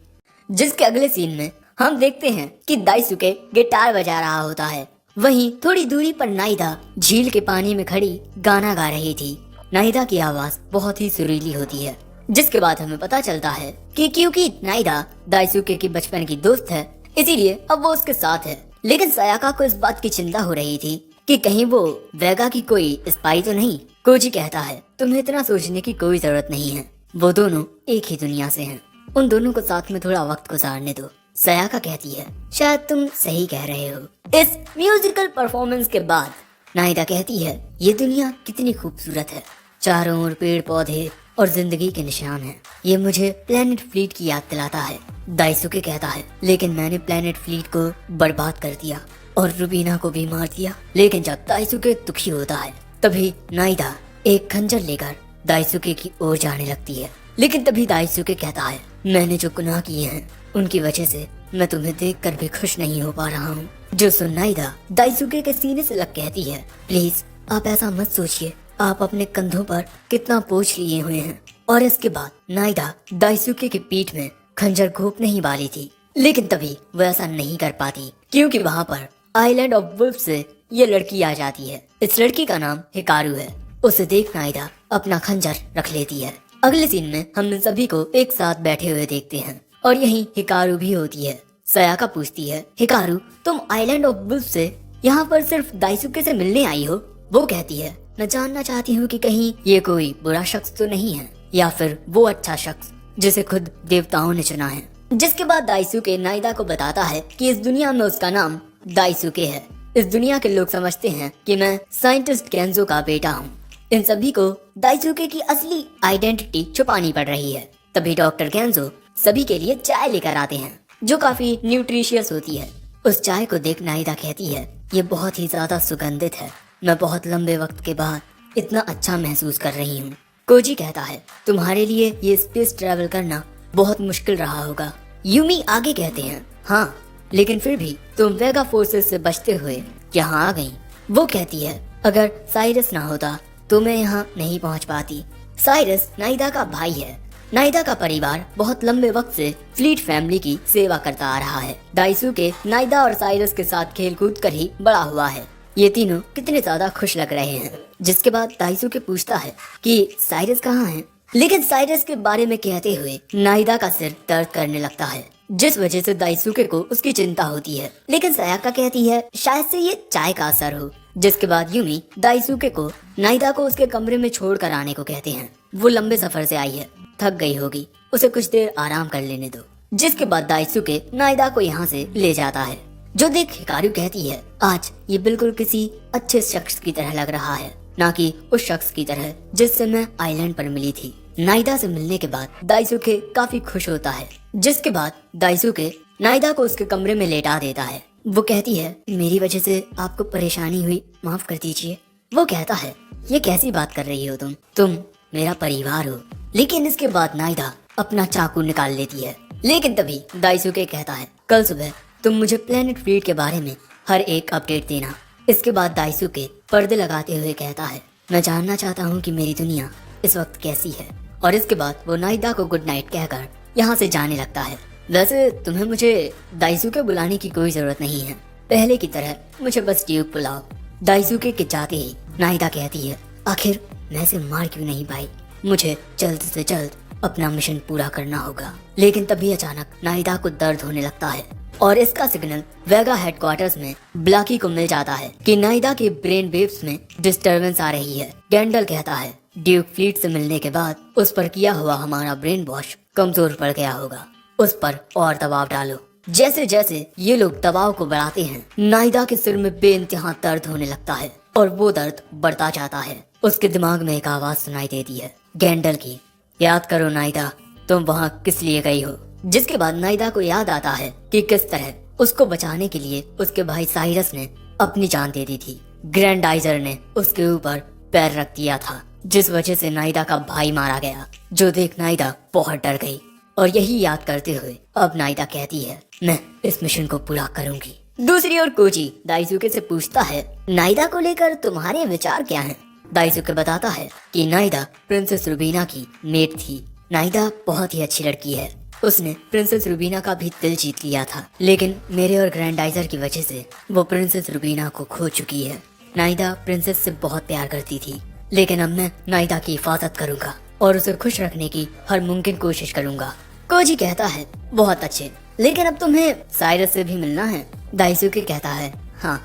जिसके अगले सीन में हम देखते हैं कि दाइसुके गिटार बजा रहा होता है। वहीं थोड़ी दूरी पर नाइदा झील के पानी में खड़ी गाना गा रही थी। नाइदा की आवाज बहुत ही सुरीली होती है। जिसके बाद हमें पता चलता है कि क्योंकि नाइदा दाइसुके की बचपन की दोस्त है, इसीलिए अब वो उसके साथ है। लेकिन सायाका को इस बात की चिंता हो रही थी कि कहीं वो वेगा की कोई स्पाई तो नहीं। कोजी कहता है तुम्हें इतना सोचने की कोई जरूरत नहीं है, वो दोनों एक ही दुनिया से हैं। उन दोनों को साथ में थोड़ा वक्त गुजारने दो। सायाका कहती है शायद तुम सही कह रहे हो। इस म्यूजिकल परफॉर्मेंस के बाद नाइदा कहती है ये दुनिया कितनी खूबसूरत है, चारों ओर पेड़ पौधे और जिंदगी के निशान हैं। ये मुझे प्लेनेट फ्लीट की याद दिलाता है। दाइसुके कहता है लेकिन मैंने प्लेनेट फ्लीट को बर्बाद कर दिया और रुबीना को भी मार दिया। लेकिन जब दाइसुके दुखी होता है तभी नाइदा एक खंजर लेकर दाइसुके की ओर जाने लगती है। लेकिन तभी दाइसुके कहता है मैंने जो गुनाह किए हैं उनकी वजह से मैं तुम्हें देखकर भी खुश नहीं हो पा रहा हूँ। जो सुन नाइदा दाइसुके के सीने से लग कहती है प्लीज आप ऐसा मत सोचिए, आप अपने कंधों पर कितना बोझ लिए हुए हैं। और इसके बाद नाइदा दाइसुके की पीठ में खंजर घोंपने ही वाली थी। लेकिन तभी वो ऐसा नहीं कर पाती क्योंकि वहाँ पर आइलैंड ऑफ वुल्फ से ये लड़की आ जाती है। इस लड़की का नाम हिकारू है। उसे देख नाइदा अपना खंजर रख लेती है। अगले सीन में हम इन सभी को एक साथ बैठे हुए देखते हैं और यहीं हिकारू भी होती है। सायाका पूछती है हिकारू तुम आइलैंड ऑफ वुल्फ से यहाँ पर सिर्फ दाइसुके से मिलने आई हो? वो कहती है मैं जानना चाहती हूँ कि कहीं ये कोई बुरा शख्स तो नहीं है या फिर वो अच्छा शख्स जिसे खुद देवताओं ने चुना है। जिसके बाद दाइसुके नाइदा को बताता है कि इस दुनिया में उसका नाम दाइसुके है। इस दुनिया के लोग समझते हैं कि मैं साइंटिस्ट केंजो का बेटा हूँ। इन सभी को दाइसुके की असली आइडेंटिटी छुपानी पड़ रही है। तभी डॉक्टर केंजो सभी के लिए चाय लेकर आते हैं जो काफी न्यूट्रिशियस होती है। उस चाय को देख नाइदा कहती है ये बहुत ही ज्यादा सुगंधित है, मैं बहुत लंबे वक्त के बाद इतना अच्छा महसूस कर रही हूँ। कोजी कहता है तुम्हारे लिए ये स्पेस ट्रैवल करना बहुत मुश्किल रहा होगा। यूमी आगे कहते हैं हाँ, लेकिन फिर भी तुम वेगा फोर्सेस से बचते हुए यहाँ आ गई। वो कहती है अगर साइरस ना होता तो मैं यहाँ नहीं पहुँच पाती। साइरस नाइदा का भाई है। नाइदा का परिवार बहुत लंबे वक्त से फ्लीट फैमिली की सेवा करता आ रहा है। दाइसुके नाइदा और साइरस के साथ खेल कूद कर ही बड़ा हुआ है। ये तीनों कितने ज्यादा खुश लग रहे हैं। जिसके बाद दाइसुके पूछता है कि साइरस कहाँ है? लेकिन साइरस के बारे में कहते हुए नाइदा का सिर दर्द करने लगता है, जिस वजह से दाइसुके को उसकी चिंता होती है। लेकिन सायाका कहती है शायद से ये चाय का असर हो। जिसके बाद यूमी दाइसुके को नाइदा को उसके कमरे में छोड़ कर आने को कहते हैं। वो लंबे सफर से आई है, थक गई होगी, उसे कुछ देर आराम कर लेने दो। जिसके बाद दाइसुके नाइदा को यहाँ से ले जाता है। जो देख हिकारू कहती है आज ये बिल्कुल किसी अच्छे शख्स की तरह लग रहा है, ना कि उस शख्स की तरह जिससे मैं आइलैंड पर मिली थी। नाइदा से मिलने के बाद दाइसुके काफी खुश होता है, जिसके बाद दाइसुके नाइदा को उसके कमरे में लेटा देता है। वो कहती है, मेरी वजह से आपको परेशानी हुई, माफ कर दीजिए। वो कहता है, ये कैसी बात कर रही हो तुम मेरा परिवार हो। लेकिन इसके बाद नाइदा अपना चाकू निकाल लेती है। लेकिन तभी दाइसुके कहता है, कल सुबह तुम मुझे प्लेनेट फ्लीट के बारे में हर एक अपडेट देना। इसके बाद दाइसुके पर्दे लगाते हुए कहता है, मैं जानना चाहता हूँ कि मेरी दुनिया इस वक्त कैसी है। और इसके बाद वो नाइदा को गुड नाइट कहकर यहाँ से जाने लगता है। वैसे तुम्हें मुझे दाइसुके बुलाने की कोई जरूरत नहीं है, पहले की तरह मुझे बस ड्यूक बुलाओ। दाइसुके के जाते ही नाइदा कहती है, आखिर मैं इसे मार क्यों नहीं पाई, मुझे जल्द से जल्द अपना मिशन पूरा करना होगा। लेकिन तभी अचानक नाइदा को दर्द होने लगता है और इसका सिग्नल वेगा हेडक्वार्टर्स में ब्लाकी को मिल जाता है कि नाइदा के ब्रेन वेव्स में डिस्टरबेंस आ रही है। गैंडल कहता है, ड्यूक फ्लीट से मिलने के बाद उस पर किया हुआ हमारा ब्रेन वॉश कमजोर पड़ गया होगा, उस पर और दबाव डालो। जैसे जैसे ये लोग दबाव को बढ़ाते हैं, नाइदा के सिर में बेइंतहा दर्द होने लगता है और वो दर्द बढ़ता जाता है। उसके दिमाग में एक आवाज सुनाई देती है, गैंडल की, याद करो नाइदा, तुम वहाँ किस लिए गई हो। जिसके बाद नाइदा को याद आता है कि किस तरह उसको बचाने के लिए उसके भाई साइरस ने अपनी जान दे दी थी। ग्रैंडाइजर ने उसके ऊपर पैर रख दिया था, जिस वजह से नाइदा का भाई मारा गया, जो देख नाइदा बहुत डर गई। और यही याद करते हुए अब नाइदा कहती है, मैं इस मिशन को पूरा करूंगी। दूसरी ओर कोजी दाइसुके से पूछता है, नाइदा को लेकर तुम्हारे विचार क्या हैं? दाइसुके बताता है कि नाइदा प्रिंसेस रुबीना की मेट थी। नाइदा बहुत ही अच्छी लड़की है, उसने प्रिंसेस रुबीना का भी दिल जीत लिया था, लेकिन मेरे और ग्रैंडाइजर की वजह से वो प्रिंसेस रुबीना को खो चुकी है। नाइदा प्रिंसेस से बहुत प्यार करती थी, लेकिन अब मैं नाइदा की हिफाजत करूंगा और उसे खुश रखने की हर मुमकिन कोशिश करूंगा। कोजी कहता है, बहुत अच्छे, लेकिन अब तुम्हें साइरस से भी मिलना है। दाइसुके कहता है, हाँ।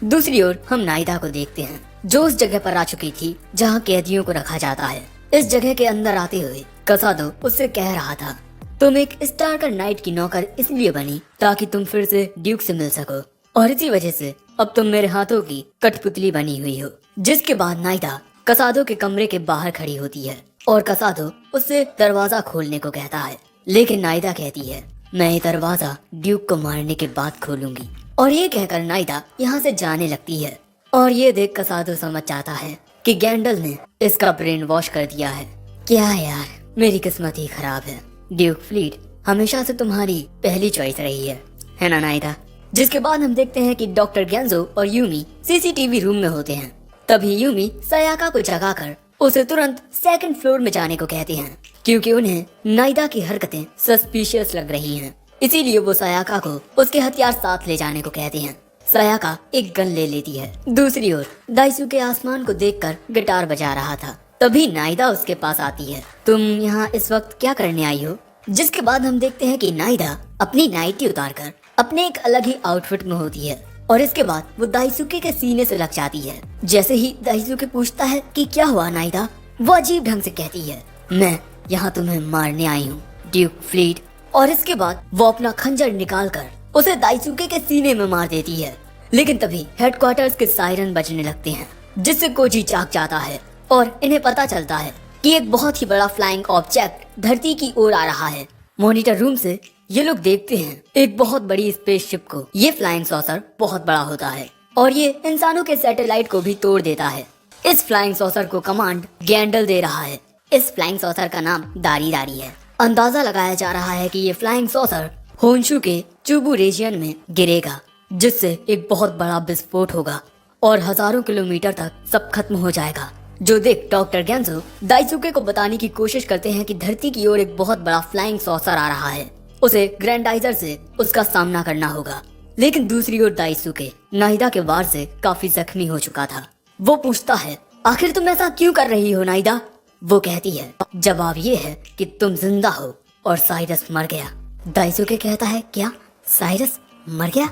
दूसरी ओर हम नाइदा को देखते हैं, जो उस जगह पर आ चुकी थी जहाँ कैदियों को रखा जाता है। इस जगह के अंदर आते हुए कसादो उससे कह रहा था, तुम एक स्टार्कर नाइट की नौकर इसलिए बनी ताकि तुम फिर से ड्यूक से मिल सको, और इसी वजह से अब तुम मेरे हाथों की कठपुतली बनी हुई हो। जिसके बाद नाइदा कसादो के कमरे के बाहर खड़ी होती है और कसादो उससे दरवाजा खोलने को कहता है, लेकिन नाइदा कहती है, मैं ये दरवाजा ड्यूक को मारने के बाद खोलूंगी। और ये कहकर नाइदा यहाँ से जाने लगती है। और ये देख कसादो समझ जाता है कि गैंडल ने इसका ब्रेन वॉश कर दिया है। क्या यार, मेरी किस्मत ही खराब है। ड्यूक फ्लीट हमेशा से तुम्हारी पहली चॉइस रही है ना नाइदा? जिसके बाद हम देखते हैं कि डॉक्टर गेंजो और यूमी सीसीटीवी रूम में होते हैं। तभी यूमी सायाका को जगाकर उसे तुरंत सेकंड फ्लोर में जाने को कहते हैं, क्योंकि उन्हें नाइदा की हरकतें सस्पिशियस लग रही हैं। इसीलिए वो सायाका को उसके हथियार साथ ले जाने को कहते हैं। सायाका एक गन ले लेती है। दूसरी ओर दाइसुके आसमान को देखकर गिटार बजा रहा था। तभी नाइदा उसके पास आती है, तुम यहाँ इस वक्त क्या करने आई हो? जिसके बाद हम देखते हैं कि नाइदा अपनी नाइटी उतारकर अपने एक अलग ही आउटफिट में होती है और इसके बाद वो दाइसुके के सीने से लग जाती है। जैसे ही दाइसुके पूछता है कि क्या हुआ नाइदा, वो अजीब ढंग से कहती है, मैं यहाँ तुम्हें मारने आई हूँ ड्यूक फ्लीट। और इसके बाद वो अपना खंजर निकालकर उसे दाइसुके के सीने में मार देती है। लेकिन तभी हेडक्वार्टर्स के सायरन बजने लगते हैं, जिससे कोजी जाग जाता है और इन्हें पता चलता है कि एक बहुत ही बड़ा फ्लाइंग ऑब्जेक्ट धरती की ओर आ रहा है। मॉनिटर रूम से ये लोग देखते हैं एक बहुत बड़ी स्पेसशिप को। ये फ्लाइंग सॉसर बहुत बड़ा होता है और ये इंसानों के सैटेलाइट को भी तोड़ देता है। इस फ्लाइंग सॉसर को कमांड गैंडल दे रहा है। इस फ्लाइंग सॉसर का नाम दारी दारी है। अंदाजा लगाया जा रहा है कि ये फ्लाइंग सॉसर होन्शु के चुबू रीजियन में गिरेगा, जिससे एक बहुत बड़ा विस्फोट होगा और हजारों किलोमीटर तक सब खत्म हो जाएगा। जो देख डॉक्टर गेंजो दाइसुके को बताने की कोशिश करते हैं कि धरती की ओर एक बहुत बड़ा फ्लाइंग सॉसर आ रहा है, उसे ग्रैंडाइजर से उसका सामना करना होगा। लेकिन दूसरी ओर दाइसुके नाइदा के वार से काफी जख्मी हो चुका था। वो पूछता है, आखिर तुम ऐसा क्यों कर रही हो नाइदा? वो कहती है, जवाब ये है कि तुम जिंदा हो और साइरस मर गया। दाइसुके कहता है, क्या साइरस मर गया?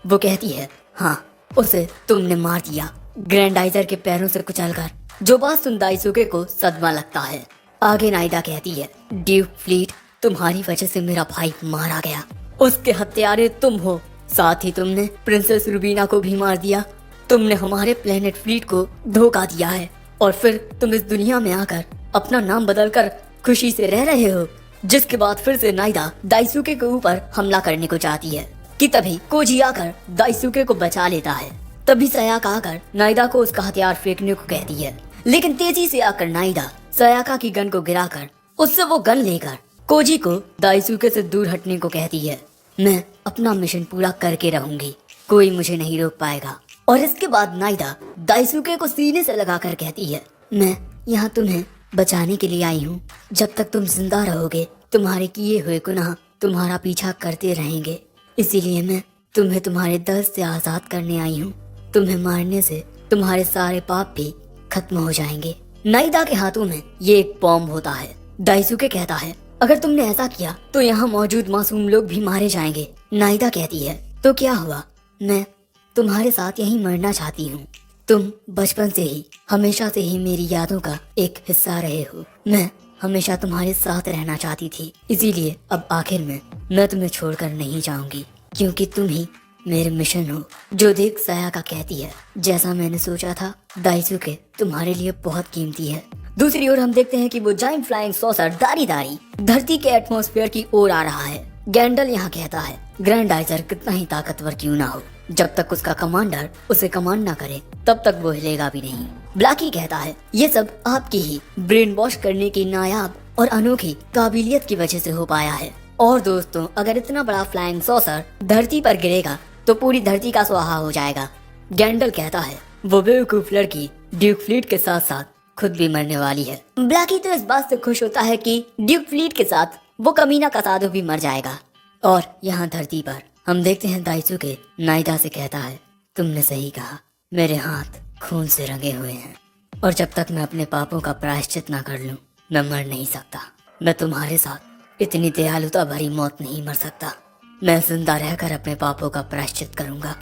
वो कहती है, हाँ, उसे तुमने मार दिया ग्रैंडाइजर के पैरों से कुचलकर। जो बात सुन दाइसुके को सदमा लगता है। आगे नाइदा कहती है, ड्यूक फ्लीट, तुम्हारी वजह से मेरा भाई मारा गया, उसके हत्यारे तुम हो। साथ ही तुमने प्रिंसेस रुबीना को भी मार दिया। तुमने हमारे प्लेनेट फ्लीट को धोखा दिया है और फिर तुम इस दुनिया में आकर अपना नाम बदलकर खुशी से रह रहे हो। जिसके बाद फिर से नाइदा दाइसुके के ऊपर हमला करने को चाहती है कि तभी कोजी आकर दाइसुके को बचा लेता है। तभी सयाका आकर नाइदा को उसका हथियार फेंकने को कहती है, लेकिन तेजी से आकर नाइदा सयाका की गन को गिराकर उससे वो गन लेकर कोजी को दाइसुके से दूर हटने को कहती है। मैं अपना मिशन पूरा करके रहूंगी, कोई मुझे नहीं रोक पाएगा। और इसके बाद नाइदा दाइसुके को सीने से लगाकर कहती है, मैं यहाँ तुम्हें बचाने के लिए आई हूँ। जब तक तुम जिंदा रहोगे तुम्हारे किए हुए गुनाह तुम्हारा पीछा करते रहेंगे, इसीलिए मैं तुम्हें तुम्हारे दर्द से आजाद करने आई हूँ। तुम्हें मारने से तुम्हारे सारे पाप भी खत्म हो जाएंगे। नाइदा के हाथों में ये एक बॉम्ब होता है। दाइसुके कहता है, अगर तुमने ऐसा किया तो यहाँ मौजूद मासूम लोग भी मारे जाएंगे। नाइदा कहती है, तो क्या हुआ, मैं तुम्हारे साथ यहीं मरना चाहती हूँ। तुम बचपन से ही हमेशा से ही मेरी यादों का एक हिस्सा रहे हो। मैं हमेशा तुम्हारे साथ रहना चाहती थी, इसीलिए अब आखिर में मैं तुम्हें छोड़कर नहीं जाऊंगी, क्योंकि तुम ही मेरे मिशन हो। जो देख सयाका कहती है, जैसा मैंने सोचा था दाइसुके तुम्हारे लिए बहुत कीमती है। दूसरी ओर हम देखते हैं कि वो जाइंट फ्लाइंग सॉसर दारी दारी धरती के एटमॉस्फेयर की ओर आ रहा है। गैंडल यहाँ कहता है, ग्रैंडाइजर कितना ही ताकतवर क्यों ना हो, जब तक उसका कमांडर उसे कमांड ना करे तब तक वो हिलेगा भी नहीं। ब्लैकी कहता है, ये सब आपकी ही ब्रेन वॉश करने की नायाब और अनोखी काबिलियत की वजह से हो पाया है। और दोस्तों, अगर इतना बड़ा फ्लाइंग सॉसर धरती पर गिरेगा तो पूरी धरती का स्वाहा हो जाएगा। गैंडल कहता है, वो बेवकूफ लड़की ड्यूक फ्लीट के साथ साथ खुद भी मरने वाली है। ब्लैकी तो इस बात से खुश होता है कि ड्यूक फ्लीट के साथ वो कमीना कसादो भी मर जाएगा। और यहाँ धरती पर हम देखते हैं दाइसुके नाइदा से कहता है, तुमने सही कहा, मेरे हाथ खून से रंगे हुए हैं और जब तक मैं अपने पापों का प्रायश्चित ना कर लूं मैं मर नहीं सकता। मैं तुम्हारे साथ इतनी दयालुता भरी मौत नहीं मर सकता। मैं जिंदा रहकर अपने पापों का प्रायश्चित करूंगा।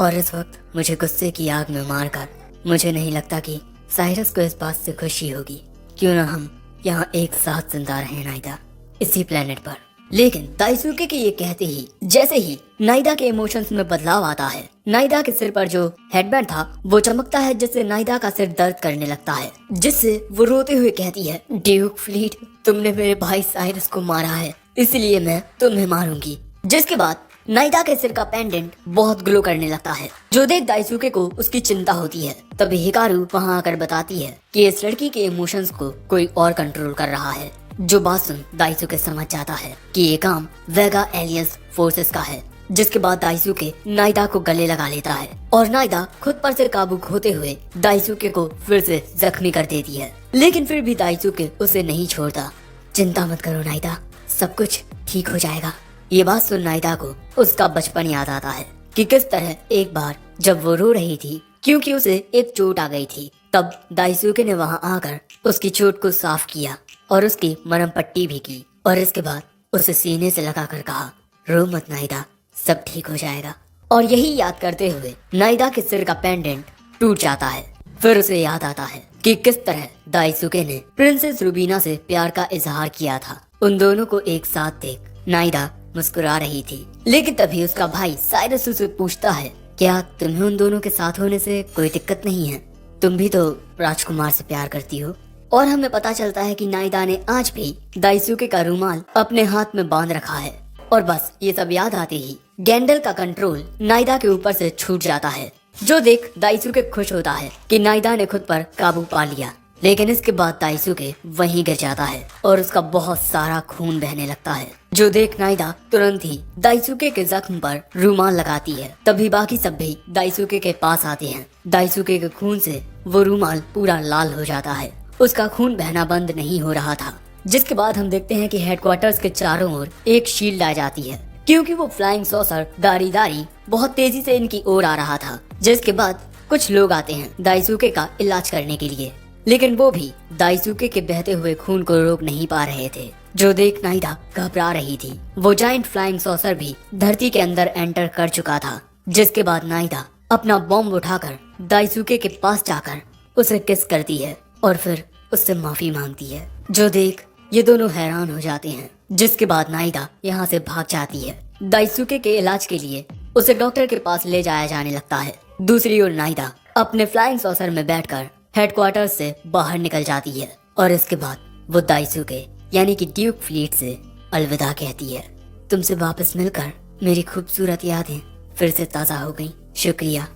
और इस वक्त मुझे गुस्से की आग में मारकर मुझे नहीं लगता कि साइरस को इस बात से खुशी होगी। क्यों ना हम यहाँ एक साथ जिंदा रहें नाइदा, इसी प्लेनेट पर। लेकिन दाइसुके के ये कहते ही जैसे ही नाइदा के इमोशंस में बदलाव आता है, नाइदा के सिर पर जो हेडबैंड था वो चमकता है, जिससे नाइदा का सिर दर्द करने लगता है, जिससे वो रोते हुए कहती है, ड्यूक फ्लीट, तुमने मेरे भाई साइरस को मारा है, इसलिए मैं तुम्हें मारूंगी। जिसके बाद नाइदा के सिर का पेंडेंट बहुत ग्लो करने लगता है। जो देख दाइसुके को उसकी चिंता होती है। तभी हिकारू वहाँ आकर बताती है कि इस लड़की के इमोशंस को कोई और कंट्रोल कर रहा है। जो बात सुन दाइसुके समझ जाता है कि ये काम वेगा एलियंस फोर्सेस का है। जिसके बाद दाइसुके नाइदा को गले लगा लेता है और नाइदा खुद पर से काबू खोते हुए दाइसुके को फिर से जख्मी कर देती है। लेकिन फिर भी दाइसुके उसे नहीं छोड़ता। चिंता मत करो नाइदा, सब कुछ ठीक हो जाएगा। ये बात सुन नाइदा को उसका बचपन याद आता है कि किस तरह एक बार जब वो रो रही थी क्योंकि उसे एक चोट आ गई थी, तब दाइसुके ने वहाँ आकर उसकी चोट को साफ किया और उसकी मरहम पट्टी भी की। और इसके बाद उसे सीने से लगाकर कहा, रो मत नाइदा, सब ठीक हो जाएगा। और यही याद करते हुए नाइदा के सिर का पेंडेंट टूट जाता है। फिर उसे याद आता है कि किस तरह दाइसुके ने प्रिंसेस रुबीना से प्यार का इजहार किया था। उन दोनों को एक साथ देख नाइदा मुस्कुरा रही थी। लेकिन तभी उसका भाई साइरस उसे पूछता है, क्या तुम्हें उन दोनों के साथ होने से कोई दिक्कत नहीं है? तुम भी तो राजकुमार से प्यार करती हो। और हमें पता चलता है कि नाइदा ने आज भी दाइसुके का रुमाल अपने हाथ में बांध रखा है। और बस ये सब याद आते ही गैंडल का कंट्रोल नाइदा के ऊपर से छूट जाता है। जो देख दाइसुके खुश होता है कि नाइदा ने खुद पर काबू पा लिया। लेकिन इसके बाद दाइसुके वहीं गिर जाता है और उसका बहुत सारा खून बहने लगता है। जो देख नाइदा तुरंत ही दाइसुके के जख्म पर रुमाल लगाती है। तभी बाकी सब भी दाइसुके के पास आते हैं। दाइसुके के खून से वो रुमाल पूरा लाल हो जाता है। उसका खून बहना बंद नहीं हो रहा था। जिसके बाद हम देखते हैं कि हेडक्वार्टर्स के चारों ओर एक शील्ड आ जाती है, क्योंकि वो फ्लाइंग सॉसर दारी दारी बहुत तेजी से इनकी ओर आ रहा था। जिसके बाद कुछ लोग आते हैं दाइसुके का इलाज करने के लिए, लेकिन वो भी दाइसुके के बहते हुए खून को रोक नहीं पा रहे थे। जो देख नाइदा घबरा रही थी। वो जाइंट फ्लाइंग सॉसर भी धरती के अंदर एंटर कर चुका था। जिसके बाद नाइदा अपना बॉम्ब उठाकर दाइसुके के पास जाकर उसे किस करती है और फिर उससे माफी मांगती है। जो देख ये दोनों हैरान हो जाते हैं। जिसके बाद नाइदा यहाँ से भाग जाती है। दाइसुके के इलाज के लिए उसे डॉक्टर के पास ले जाया जाने लगता है। दूसरी ओर नाइदा अपने फ्लाइंग सॉसर में बैठकर हेडक्वार्टर से बाहर निकल जाती है और इसके बाद वो दाइसुके यानी कि ड्यूक फ्लीट से अलविदा कहती है। तुमसे वापस मिलकर मेरी खूबसूरत यादें फिर से ताजा हो गई। शुक्रिया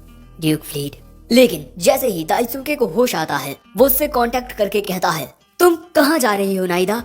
ड्यूक फ्लीट। लेकिन जैसे ही दाइसुके को होश आता है वो उससे कांटेक्ट करके कहता है, तुम कहाँ जा रही हो नाइदा,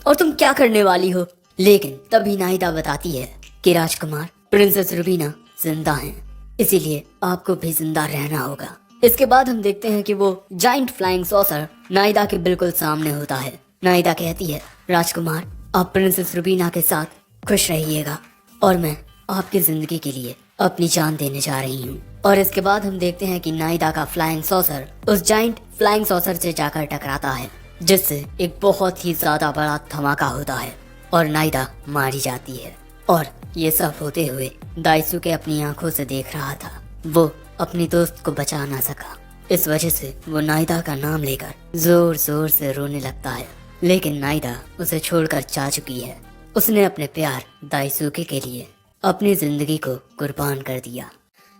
और तुम क्या करने वाली हो? लेकिन तभी नाइदा बताती है कि राजकुमार प्रिंसेस रुबीना जिंदा हैं, इसीलिए आपको भी जिंदा रहना होगा। इसके बाद हम देखते हैं कि वो जाइंट फ्लाइंग सॉसर नाइदा के बिल्कुल सामने होता है। नाइदा कहती है, राजकुमार आप प्रिंसेस रुबीना के साथ खुश रहिएगा और मैं आपकी जिंदगी के लिए अपनी जान देने जा रही हूँ। और इसके बाद हम देखते हैं कि नाइदा का फ्लाइंग सॉसर उस जाइंट फ्लाइंग सॉसर से जाकर टकराता है, जिससे एक बहुत ही ज्यादा बड़ा धमाका होता है और नाइदा मारी जाती है। और ये सब होते हुए दाइसुके अपनी आंखों से देख रहा था। वो अपनी दोस्त को बचा ना सका, इस वजह से वो नाइदा का नाम लेकर जोर जोर से रोने लगता है। लेकिन नाइदा उसे छोड़कर जा चुकी है। उसने अपने प्यार दाइसुके के लिए अपनी जिंदगी को कुर्बान कर दिया।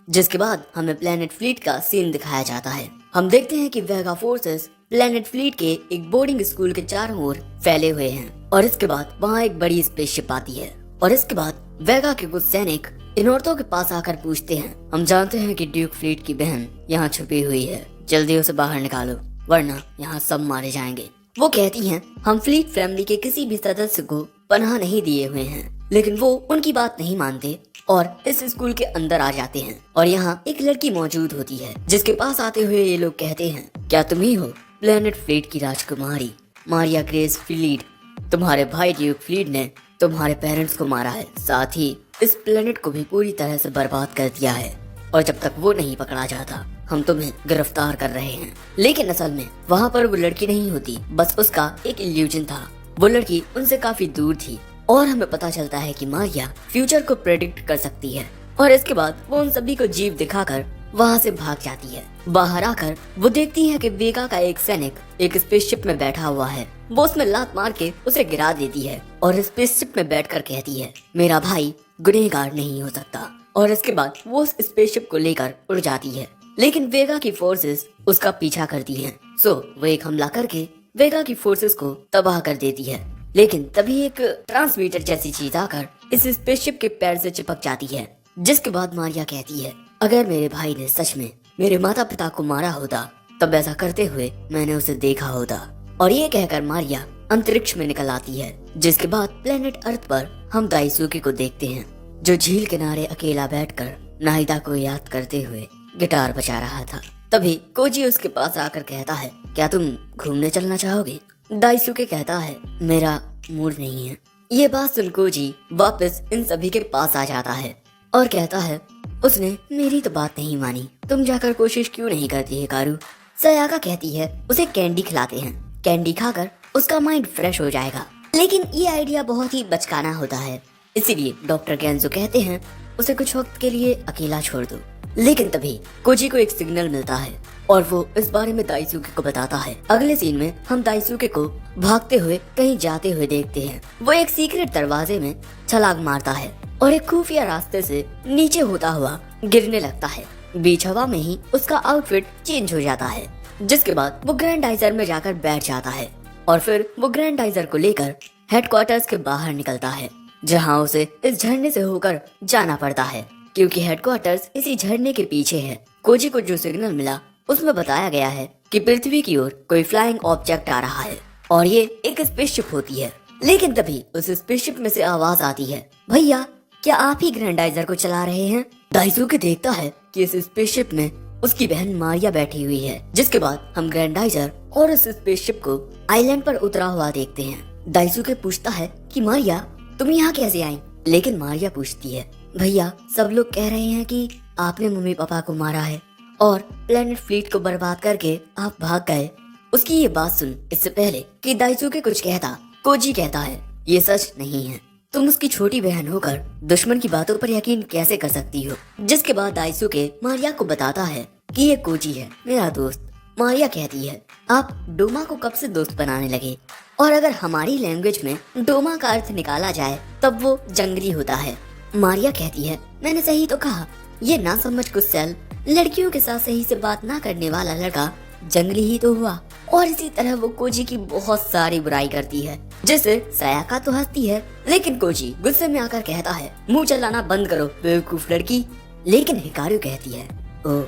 जिसके बाद हमें प्लेनेट फ्लीट का सीन दिखाया जाता है। हम देखते हैं कि वेगा फोर्सेस प्लेनेट फ्लीट के एक बोर्डिंग स्कूल के चारों ओर फैले हुए हैं और इसके बाद वहाँ एक बड़ी स्पेसशिप आती है। और इसके बाद वेगा के कुछ सैनिक इन औरतों के पास आकर पूछते हैं, हम जानते हैं कि ड्यूक फ्लीट की बहन यहाँ छुपी हुई है, जल्दी उसे बाहर निकालो वरना यहाँ सब मारे जाएंगे। वो कहती हैं, हम फ्लीट फैमिली के किसी भी सदस्य को पनाह नहीं दिए हुए हैं। लेकिन वो उनकी बात नहीं मानते और इस स्कूल के अंदर आ जाते हैं। और यहाँ एक लड़की मौजूद होती है, जिसके पास आते हुए ये लोग कहते हैं, क्या तुम ही हो प्लेनेट फ्लीट की राजकुमारी मारिया ग्रेस फ्लीट? तुम्हारे भाई ड्यूक फ्लीट ने तुम्हारे पेरेंट्स को मारा है, साथ ही इस प्लेनेट को भी पूरी तरह से बर्बाद कर दिया है। और जब तक वो नहीं पकड़ा जाता हम तुम्हें गिरफ्तार कर रहे हैं। लेकिन असल में वहाँ पर वो लड़की नहीं होती, बस उसका एक इल्यूजन था। वो लड़की उनसे काफी दूर थी और हमें पता चलता है कि मारिया फ्यूचर को प्रेडिक्ट कर सकती है। और इसके बाद वो उन सभी को जीव दिखाकर वहाँ से भाग जाती है। बाहर आकर वो देखती है कि वेगा का एक सैनिक एक स्पेसशिप में बैठा हुआ है। वो उसमें लात मार के उसे गिरा देती है और स्पेसशिप में बैठकर कहती है, मेरा भाई गुनहगार नहीं हो सकता। और इसके बाद वो उस स्पेसशिप को लेकर उड़ जाती है। लेकिन वेगा की फोर्सेस उसका पीछा करती हैं। सो वो एक हमला करके वेगा की फोर्सेस को तबाह कर देती है। लेकिन तभी एक ट्रांसमीटर जैसी चीज आकर इस स्पेसशिप के पैर से चिपक जाती है। जिसके बाद मारिया कहती है, अगर मेरे भाई ने सच में मेरे माता पिता को मारा होता तब ऐसा करते हुए मैंने उसे देखा होता। और ये कहकर मारिया अंतरिक्ष में निकल आती है। जिसके बाद प्लेनेट अर्थ पर हम दाइसुके को देखते हैं, जो झील किनारे अकेला बैठकर नाइदा को याद करते हुए गिटार बजा रहा था। तभी कोजी उसके पास आकर कहता है, क्या तुम घूमने चलना चाहोगे? दाइसुके कहता है, मेरा मूड नहीं है। ये बात सुन कोजी वापस इन सभी के पास आ जाता है और कहता है, उसने मेरी तो बात नहीं मानी, तुम जाकर कोशिश क्यों नहीं करती है कारू? सयाका कहती है, उसे कैंडी खिलाते हैं, कैंडी खाकर उसका माइंड फ्रेश हो जाएगा। लेकिन ये आइडिया बहुत ही बचकाना होता है, इसीलिए डॉक्टर केंजो कहते हैं उसे कुछ वक्त के लिए अकेला छोड़ दो। लेकिन तभी कोजी को एक सिग्नल मिलता है और वो इस बारे में दाइसुके को बताता है। अगले सीन में हम दाइसुके को भागते हुए कहीं जाते हुए देखते हैं। वो एक सीक्रेट दरवाजे में छलांग मारता है और एक खुफिया रास्ते से नीचे होता हुआ गिरने लगता है। बीच हवा में ही उसका आउटफिट चेंज हो जाता है। जिसके बाद वो ग्रैंडाइजर में जाकर बैठ जाता है और फिर वो ग्रैंडाइजर को लेकर हेडक्वार्टर्स के बाहर निकलता है, जहाँ उसे इस झरने से होकर जाना पड़ता है क्योंकि हेडक्वार्टर्स इसी झरने के पीछे है। कोजी को जो सिग्नल मिला उसमें बताया गया है कि पृथ्वी की ओर कोई फ्लाइंग ऑब्जेक्ट आ रहा है और ये एक स्पेसशिप होती है। लेकिन तभी उस स्पेसशिप में से आवाज आती है, भैया क्या आप ही ग्रैंडाइजर को चला रहे हैं? दाइसुके देखता है कि इस स्पेसशिप में उसकी बहन मारिया बैठी हुई है। जिसके बाद हम ग्रैंडाइजर और उस स्पेसशिप को आइलैंड पर उतरा हुआ देखते हैं। दाइसुके पूछता है कि मारिया तुम यहाँ कैसे आई? लेकिन मारिया पूछती है, भैया सब लोग कह रहे हैं कि आपने मम्मी पापा को मारा है और प्लेनेट फ्लीट को बर्बाद करके आप भाग गए। उसकी ये बात सुन इससे पहले कि दाइसुके कुछ कहता, कोजी कहता है, ये सच नहीं है, तुम उसकी छोटी बहन होकर दुश्मन की बातों पर यकीन कैसे कर सकती हो? जिसके बाद दाइसुके मारिया को बताता है कि ये कोजी है मेरा दोस्त। मारिया कहती है, आप डोमा को कब से दोस्त बनाने लगे? और अगर हमारी लैंग्वेज में डोमा का अर्थ निकाला जाए तब वो जंगली होता है। मारिया कहती है, मैंने सही तो कहा, ये ना समझ गुस्सैल लड़कियों के साथ सही से बात ना करने वाला लड़का जंगली ही तो हुआ। और इसी तरह वो कोजी की बहुत सारी बुराई करती है। जिससे सयाका तो हंसती है, लेकिन कोजी गुस्से में आकर कहता है, मुंह चलाना बंद करो बेवकूफ लड़की। लेकिन हिकारू कहती है, ओ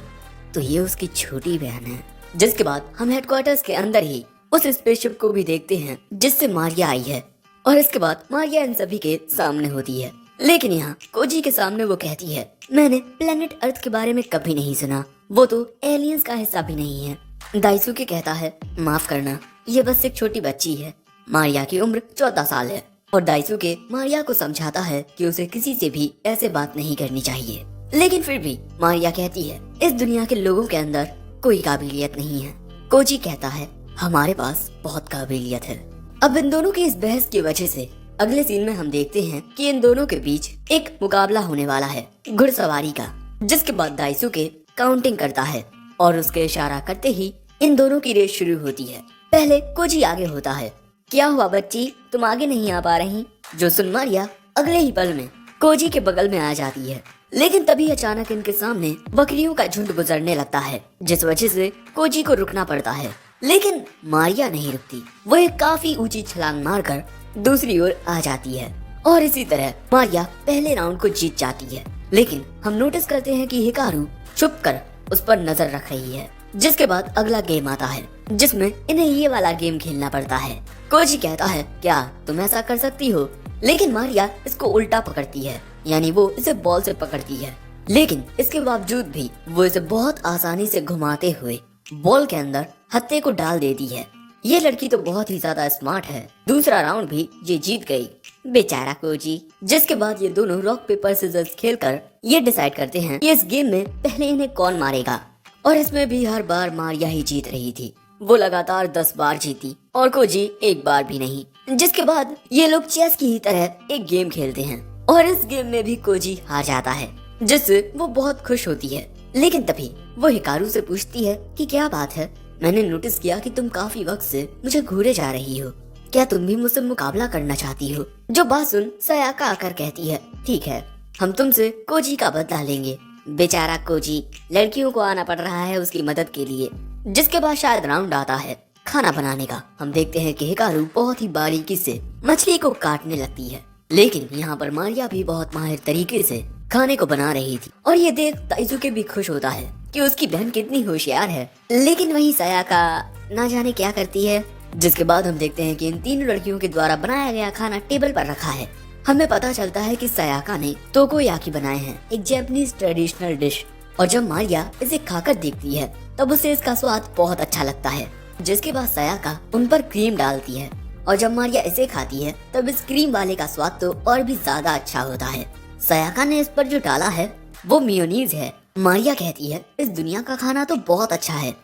तो ये उसकी छोटी बहन है। जिसके बाद हम हेडक्वार्टर्स के अंदर ही उस स्पेसशिप को भी देखते हैं जिससे मारिया आई है, और इसके बाद मारिया इन सभी के सामने होती है। लेकिन यहाँ कोजी के सामने वो कहती है, मैंने प्लेनेट अर्थ के बारे में कभी नहीं सुना, वो तो एलियंस का हिस्सा भी नहीं है। दाइसुके कहता है, माफ करना, ये बस एक छोटी बच्ची है। मारिया की उम्र 14 साल है और दाइसुके मारिया को समझाता है कि उसे किसी से भी ऐसे बात नहीं करनी चाहिए। लेकिन फिर भी मारिया कहती है, इस दुनिया के लोगों के अंदर कोई काबिलियत नहीं है। कोजी कहता है, हमारे पास बहुत काबिलियत है। अब इन दोनों की इस बहस की वजह से अगले सीन में हम देखते हैं कि इन दोनों के बीच एक मुकाबला होने वाला है घुड़सवारी का। जिसके बाद दाइसुके काउंटिंग करता है और उसके इशारा करते ही इन दोनों की रेस शुरू होती है। पहले कोजी आगे होता है, क्या हुआ बच्ची, तुम आगे नहीं आ पा रही? जो सुन मारिया अगले ही पल में कोजी के बगल में आ जाती है। लेकिन तभी अचानक इनके सामने बकरियों का झुंड गुजरने लगता है, जिस वजह से कोजी को रुकना पड़ता है। लेकिन मारिया नहीं रुकती, वो एक काफी ऊंची छलांग मारकर दूसरी ओर आ जाती है और इसी तरह मारिया पहले राउंड को जीत जाती है। लेकिन हम नोटिस करते हैं कि हिकारू छुप कर उस पर नजर रख रही है। जिसके बाद अगला गेम आता है जिसमें इन्हें ये वाला गेम खेलना पड़ता है। कोजी कहता है, क्या तुम ऐसा कर सकती हो? लेकिन मारिया इसको उल्टा पकड़ती है, यानी वो इसे बॉल से पकड़ती है। लेकिन इसके बावजूद भी वो इसे बहुत आसानी से घुमाते हुए बॉल के अंदर हत्थे को डाल देती है। ये लड़की तो बहुत ही ज्यादा स्मार्ट है। दूसरा राउंड भी ये जीत गई, बेचारा कोजी। जिसके बाद ये दोनों रॉक पेपर सिजर्स खेलकर ये डिसाइड करते हैं कि इस गेम में पहले इन्हें कौन मारेगा। और इसमें भी हर बार मारिया ही जीत रही थी। वो लगातार 10 बार जीती और कोजी एक बार भी नहीं। जिसके बाद ये लोग चेस की ही तरह एक गेम खेलते हैं और इस गेम में भी कोजी हार जाता है, जिससे वो बहुत खुश होती है। लेकिन तभी वो हिकारू से पूछती है कि क्या बात है, मैंने नोटिस किया कि तुम काफी वक्त से मुझे घूरे जा रही हो, क्या तुम भी मुझसे मुकाबला करना चाहती हो? जो बात सुन सयाका आकर कहती है, ठीक है, हम तुमसे कोजी का बदला लेंगे। बेचारा कोजी, लड़कियों को आना पड़ रहा है उसकी मदद के लिए। जिसके बाद शायद राउंड आता है खाना बनाने का। हम देखते हैं कि हिकारू बहुत ही बारीकी से मछली को काटने लगती है। लेकिन यहाँ पर मारिया भी बहुत माहिर तरीके से खाने को बना रही थी और ये देख दाइसुके भी खुश होता है कि उसकी बहन कितनी होशियार है। लेकिन वही सयाका ना जाने क्या करती है। जिसके बाद हम देखते हैं कि इन तीनों लड़कियों के द्वारा बनाया गया खाना टेबल पर रखा है। हमें पता चलता है कि सयाका ने टोकोयाकी बनाए हैं, एक जापानीज ट्रेडिशनल डिश। और जब मारिया इसे खाकर देखती है तब उसे इसका स्वाद बहुत अच्छा लगता है। जिसके बाद सयाका उन पर क्रीम डालती है और जब मारिया इसे खाती है तब इस क्रीम वाले का स्वाद तो और भी ज्यादा अच्छा होता है। सयाका ने इस पर जो डाला है वो मेयोनीज है। मारिया कहती है, इस दुनिया का खाना तो बहुत अच्छा है।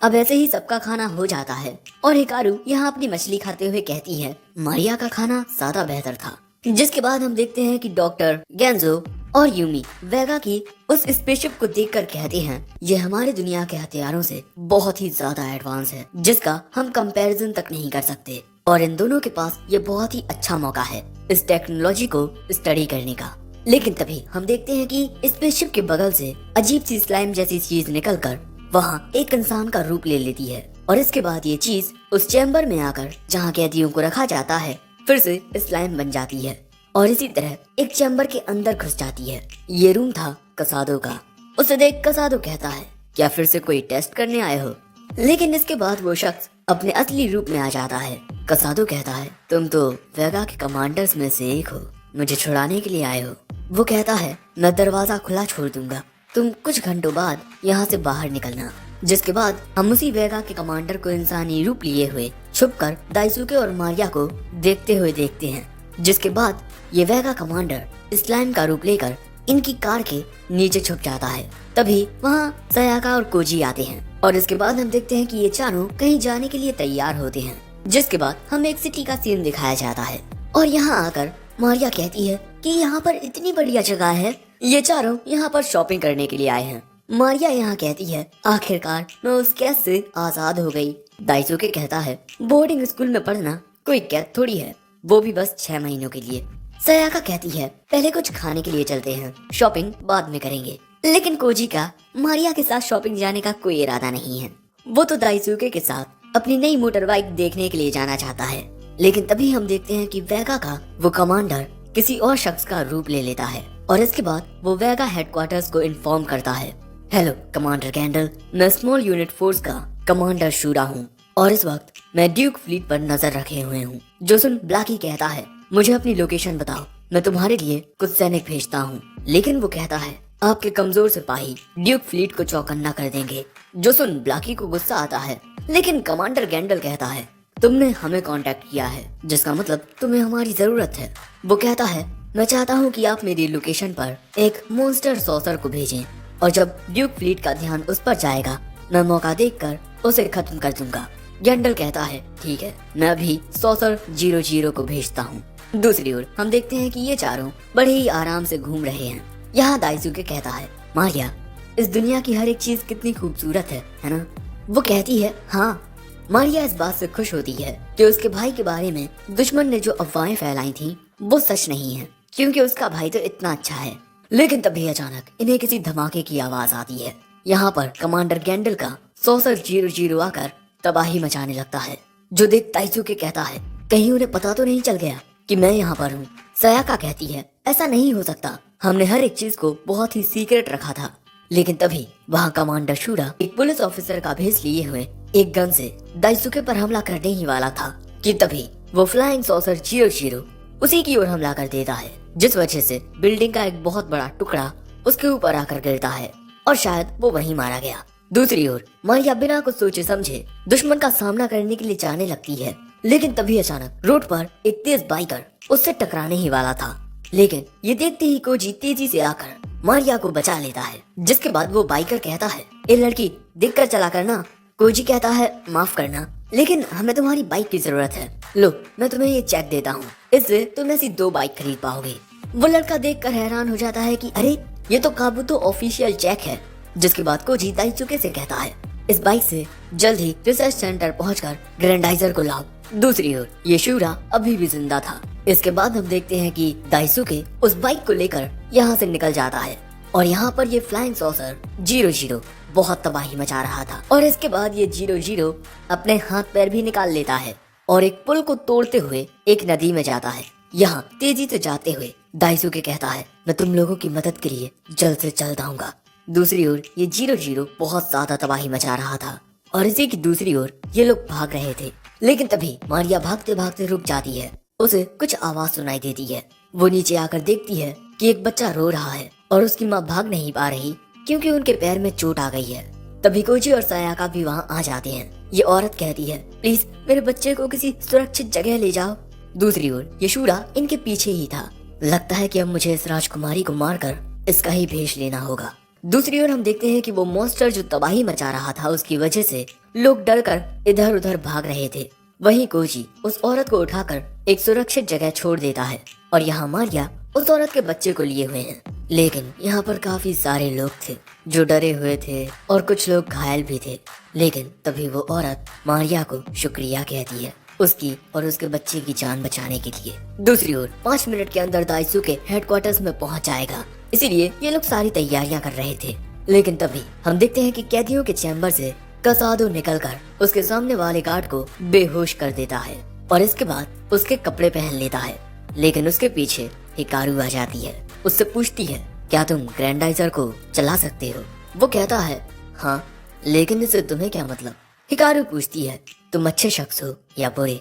अब ऐसे ही सबका खाना हो जाता है और हिकारू यहाँ अपनी मछली खाते हुए कहती है, मारिया का खाना ज्यादा बेहतर था। जिसके बाद हम देखते हैं कि डॉक्टर गेंजो और यूमी वेगा की उस स्पेसशिप को देखकर कहते हैं, ये हमारे दुनिया के हथियारों से बहुत ही ज्यादा एडवांस है, जिसका हम कंपैरिजन तक नहीं कर सकते। और इन दोनों के पास ये बहुत ही अच्छा मौका है इस टेक्नोलॉजी को स्टडी करने का। लेकिन तभी हम देखते हैं कि स्पेसशिप के बगल से अजीब सी स्लाइम जैसी चीज निकलकर वहाँ एक इंसान का रूप ले लेती है और इसके बाद ये चीज उस चैम्बर में आकर जहाँ कैदियों को रखा जाता है फिर से स्लाइम बन जाती है और इसी तरह एक चैम्बर के अंदर घुस जाती है। ये रूम था कसादो का। उसे देख कसादो कहता है, क्या फिर से कोई टेस्ट करने आए हो? लेकिन इसके बाद वो शख्स अपने असली रूप में आ जाता है। कसादो कहता है, तुम तो वेगा के कमांडर्स में से एक हो, मुझे छुड़ाने के लिए आए हो। वो कहता है, मैं दरवाजा खुला छोड़ दूंगा, तुम कुछ घंटों बाद यहाँ से बाहर निकलना। जिसके बाद हम उसी वेगा के कमांडर को इंसानी रूप लिए हुए छुपकर दाइसुके और मारिया को देखते हुए देखते हैं। जिसके बाद ये वेगा कमांडर स्लाइम का रूप लेकर इनकी कार के नीचे छुप जाता है। तभी वहाँ सयाका और कोजी आते हैं और इसके बाद हम देखते हैं कि ये चारों कहीं जाने के लिए तैयार होते हैं। जिसके बाद हमें एक सिटी का सीन दिखाया जाता है और यहाँ आकर मारिया कहती है कि यहाँ पर इतनी बढ़िया जगह है, ये चारों यहाँ पर शॉपिंग करने के लिए आए हैं। मारिया यहाँ कहती है, आखिरकार मैं उस कैद से आजाद हो गई। दाइसुके कहता है, बोर्डिंग स्कूल में पढ़ना कोई कैद थोड़ी है, वो भी बस 6 महीनों के लिए। सयाका कहती है, पहले कुछ खाने के लिए चलते हैं, शॉपिंग बाद में करेंगे। लेकिन कोजी का मारिया के साथ शॉपिंग जाने का कोई इरादा नहीं है। वो तो दाइसुके के साथ अपनी नई मोटर बाइक देखने के लिए जाना चाहता है। लेकिन तभी हम देखते हैं कि वेगा का वो कमांडर किसी और शख्स का रूप ले लेता है और इसके बाद वो वेगा हेडक्वार्टर्स को इन्फॉर्म करता है, हेलो कमांडर कैंडल, मैं स्मॉल यूनिट फोर्स का कमांडर शूरा हूँ और इस वक्त मैं ड्यूक फ्लीट पर नजर रखे हुए हूँ। जो सुन ब्लैकी कहता है, मुझे अपनी लोकेशन बताओ, मैं तुम्हारे लिए कुछ सैनिक भेजता हूँ। लेकिन वो कहता है, आपके कमजोर सिपाही ड्यूक फ्लीट को चौकन्ना कर देंगे। जो सुन ब्लैकी को गुस्सा आता है, लेकिन कमांडर गैंडल कहता है, तुमने हमें कांटेक्ट किया है, जिसका मतलब तुम्हें हमारी जरूरत है। वो कहता है, मैं चाहता हूँ कि आप मेरी लोकेशन पर एक मॉन्स्टर सॉसर को भेजें और जब ड्यूक फ्लीट का ध्यान उस पर जाएगा मैं मौका देखकर उसे खत्म कर दूंगा। गैंडल कहता है, ठीक है, मैं अभी सॉसर 00 को भेजता हूँ। दूसरी ओर हम देखते हैं कि ये चारों बड़े ही आराम से घूम रहे हैं। यहाँ दाइजुके कहता है, मारिया, इस दुनिया की हर एक चीज कितनी खूबसूरत है ना? वो कहती है, हाँ। मारिया इस बात से खुश होती है कि उसके भाई के बारे में दुश्मन ने जो अफवाहें फैलाई थी वो सच नहीं है, क्योंकि उसका भाई तो इतना अच्छा है। लेकिन तभी अचानक इन्हें किसी धमाके की आवाज आती है। यहाँ पर कमांडर गैंडल का सॉसर 00 आकर तबाही मचाने लगता है। जो देख दाइजुके कहता है, कहीं उन्हें पता तो नहीं चल गया कि मैं यहाँ पर हूँ। सयाका कहती है, ऐसा नहीं हो सकता, हमने हर एक चीज को बहुत ही सीक्रेट रखा था। लेकिन तभी वहाँ कमांडर शूरा एक पुलिस ऑफिसर का भेस लिए हुए एक गन से दाइजुके पर हमला करने ही वाला था कि तभी वो फ्लाइंग सॉसर 00 उसी की ओर हमला कर देता है, जिस वजह से बिल्डिंग का एक बहुत बड़ा टुकड़ा उसके ऊपर आकर गिरता है और शायद वो वहीं मारा गया। दूसरी ओर मारिया बिना कुछ सोचे समझे दुश्मन का सामना करने के लिए जाने लगती है। लेकिन तभी अचानक रोड पर एक तेज बाइकर उससे टकराने ही वाला था। लेकिन ये देखते ही कोजी तेजी से आकर मारिया को बचा लेता है, जिसके बाद वो बाइकर कहता है, ए लड़की, देख कर चला करना। कोजी कहता है, माफ करना, लेकिन हमें तुम्हारी बाइक की जरूरत है। लो, मैं तुम्हें ये चेक देता हूँ, इससे तुम ऐसी 2 बाइक खरीद पाओगे। वो लड़का देखकर हैरान हो जाता है कि अरे, ये तो काबूतो ऑफिशियल चेक है। जिसके बाद कोजी दाइजुके से कहता है, इस बाइक से जल्द ही रिसर्च सेंटर पहुंचकर ग्रैंडाइजर को लाओ। दूसरी ओर ये शूरा अभी भी जिंदा था। इसके बाद हम देखते हैं कि दाइजुके उस बाइक को लेकर यहाँ से निकल जाता है और यहाँ पर ये फ्लाइंग सॉसर 00 बहुत तबाही मचा रहा था। और इसके बाद ये 00 अपने हाथ पैर भी निकाल लेता है और एक पुल को तोड़ते हुए एक नदी में जाता है। यहाँ तेजी से जाते हुए दाइजुके कहता है, मैं तुम लोगों की मदद के लिए जल्द से जल्द आऊंगा। दूसरी ओर ये 00 बहुत ज्यादा तबाही मचा रहा था और इसी की दूसरी ओर ये लोग भाग रहे थे। लेकिन तभी मारिया भागते भागते रुक जाती है। उसे कुछ आवाज सुनाई देती है। वो नीचे आकर देखती है कि एक बच्चा रो रहा है और उसकी माँ भाग नहीं पा रही क्योंकि उनके पैर में चोट आ गई है। तभी कोजी और सयाका भी वहाँ आ जाते हैं। ये औरत कहती है, प्लीज मेरे बच्चे को किसी सुरक्षित जगह ले जाओ। दूसरी ओर ये शूरा इनके पीछे ही था। लगता है कि अब मुझे इस राजकुमारी को मारकर इसका ही भेष लेना होगा। दूसरी ओर हम देखते हैं कि वो मॉन्स्टर जो तबाही मचा रहा था उसकी वजह से लोग डरकर इधर उधर भाग रहे थे। वहीं कोजी उस औरत को उठाकर एक सुरक्षित जगह छोड़ देता है और यहाँ मारिया उस औरत के बच्चे को लिए हुए हैं। लेकिन यहाँ पर काफी सारे लोग थे जो डरे हुए थे और कुछ लोग घायल भी थे। लेकिन तभी वो औरत मारिया को शुक्रिया कहती है उसकी और उसके बच्चे की जान बचाने के लिए। दूसरी ओर 5 मिनट के अंदर दाइजुके हेडक्वार्टर्स में पहुंच जाएगा, इसीलिए ये लोग सारी तैयारियां कर रहे थे। लेकिन तभी हम देखते हैं कि कैदियों के चैम्बर से कसादो निकलकर उसके सामने वाले गार्ड को बेहोश कर देता है और इसके बाद उसके कपड़े पहन लेता है। लेकिन उसके पीछे हिकारू आ जाती है। उससे पूछती है, क्या तुम ग्रैंडाइजर को चला सकते हो? वो कहता है, हाँ, लेकिन इससे तुम्हें क्या मतलब? हिकारू पूछती है, तुम अच्छे शख्स हो या बुरे?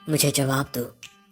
मुझे जवाब दो।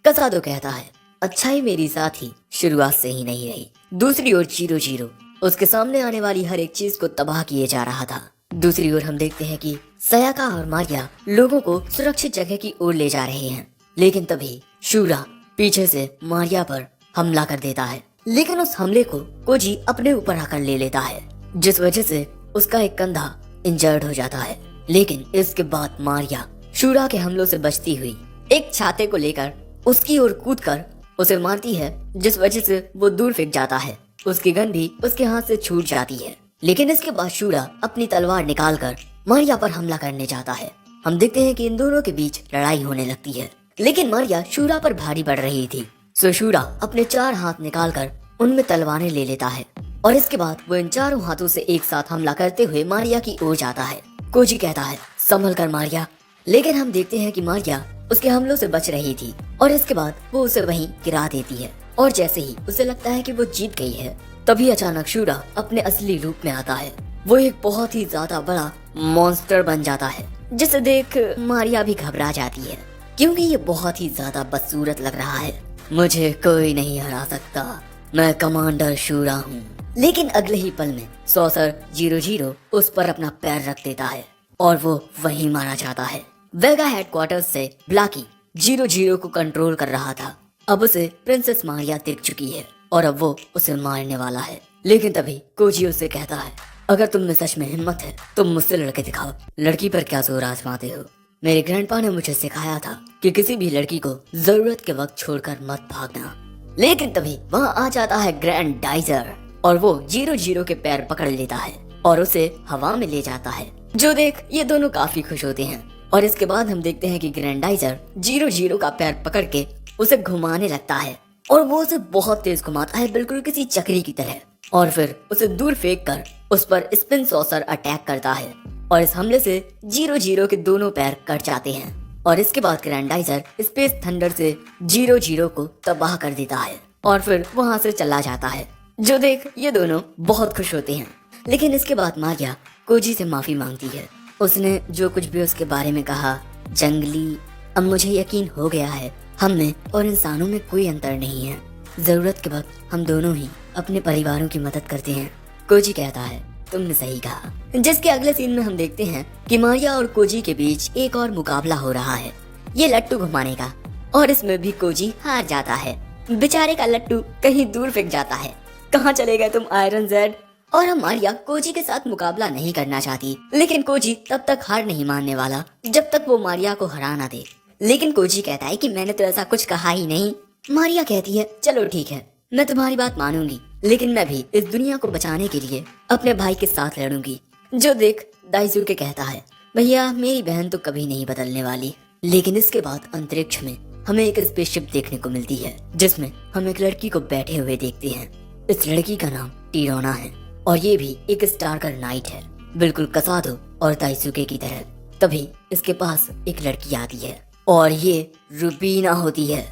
कसादो कहता है, अच्छाई मेरी साथी शुरुआत से ही नहीं रही। दूसरी ओर 00 उसके सामने आने वाली हर एक चीज को तबाह किए जा रहा था। दूसरी ओर हम देखते हैं कि सयाका और मारिया लोगों को सुरक्षित जगह की ओर ले जा रहे हैं। लेकिन तभी शूरा पीछे से मारिया पर हमला कर देता है। लेकिन उस हमले को कोजी अपने ऊपर आकर ले लेता है, जिस वजह से उसका एक कंधा इंजर्ड हो जाता है। लेकिन इसके बाद मारिया शूरा के हमलों से बचती हुई एक छाते को लेकर उसकी ओर कूदकर उसे मारती है, जिस वजह से वो दूर फेंक जाता है। उसकी गन भी उसके हाथ से छूट जाती है। लेकिन इसके बाद शूरा अपनी तलवार निकालकर मारिया पर हमला करने जाता है। हम देखते हैं कि इन दोनों के बीच लड़ाई होने लगती है। लेकिन मारिया शूरा पर भारी पड़ रही थी, सो शूरा अपने 4 हाथ निकालकर उनमें तलवारें ले लेता है और इसके बाद वो इन 4 हाथों से एक साथ हमला करते हुए मारिया की ओर जाता है। कोजी कहता है, संभल कर मारिया। लेकिन हम देखते हैं कि मारिया उसके हमलों से बच रही थी और इसके बाद वो उसे वहीं गिरा देती है। और जैसे ही उसे लगता है कि वो जीत गई है, तभी अचानक शूरा अपने असली रूप में आता है। वो एक बहुत ही ज्यादा बड़ा मॉन्स्टर बन जाता है, जिसे देख मारिया भी घबरा जाती है, क्योंकि ये बहुत ही ज्यादा बदसूरत लग रहा है। मुझे कोई नहीं हरा सकता, मैं कमांडर शूरा हूँ। लेकिन अगले ही पल में सॉसर 00 उस पर अपना पैर रख देता है और वो वहीं मारा जाता है। वेगा हेडक्वार्टर्स से ब्लाकी 00 को कंट्रोल कर रहा था। अब उसे प्रिंसेस मारिया दिख चुकी है और अब वो उसे मारने वाला है। लेकिन तभी कोजी उसे कहता है, अगर तुम में सच में हिम्मत है तुम मुझसे लड़के दिखाओ, लड़की पर क्या जोर आजमाते हो। मेरे ग्रैंडपा ने मुझे सिखाया था कि किसी भी लड़की को जरूरत के वक्त छोड़कर मत भागना। लेकिन तभी वहाँ आ जाता है ग्रैंडाइजर और वो 00 के पैर पकड़ लेता है और उसे हवा में ले जाता है। जो देख ये दोनों काफी खुश होते हैं और इसके बाद हम देखते हैं कि ग्रैंडाइजर 00 का पैर पकड़ के उसे घुमाने लगता है और वो उसे बहुत तेज घुमाता है, बिल्कुल किसी चक्री की तरह, और फिर उसे दूर फेंक कर उस पर स्पिन सॉसर अटैक करता है और इस हमले से 00 के दोनों पैर कट जाते हैं। और इसके बाद ग्रैंडाइजर स्पेस थंडर से 00 को तबाह कर देता है और फिर वहाँ से चला जाता है। जो देख ये दोनों बहुत खुश होते हैं। लेकिन इसके बाद मारिया कोजी से माफी मांगती है। उसने जो कुछ भी उसके बारे में कहा जंगली, अब मुझे यकीन हो गया है हम में और इंसानों में कोई अंतर नहीं है। जरूरत के वक्त हम दोनों ही अपने परिवारों की मदद करते हैं। कोजी कहता है, तुमने सही कहा। जिसके अगले सीन में हम देखते हैं कि मारिया और कोजी के बीच एक और मुकाबला हो रहा है, ये लट्टू घुमाने का, और इसमें भी कोजी हार जाता है। बेचारे का लट्टू कहीं दूर फेंक जाता है। कहाँ चले गए तुम आयरन जेड। और हम मारिया कोजी के साथ मुकाबला नहीं करना चाहती, लेकिन कोजी तब तक हार नहीं मानने वाला जब तक वो मारिया को हरा ना दे। लेकिन कोजी कहता है कि मैंने तो ऐसा कुछ कहा ही नहीं। मारिया कहती है, चलो ठीक है, मैं तुम्हारी बात मानूंगी, लेकिन मैं भी इस दुनिया को बचाने के लिए अपने भाई के साथ लड़ूंगी। जो देख दाइजुके कहता है, भैया मेरी बहन तो कभी नहीं बदलने वाली। लेकिन इसके बाद अंतरिक्ष में हमें एक स्पेसशिप देखने को मिलती है, जिसमें हम एक लड़की को बैठे हुए देखते हैं। इस लड़की का नाम टीरोना है और ये भी एक स्टारकर नाइट है, बिल्कुल कसादो और दाइजुके की तरह। तभी इसके पास एक लड़की आती है और ये रुबीना होती है।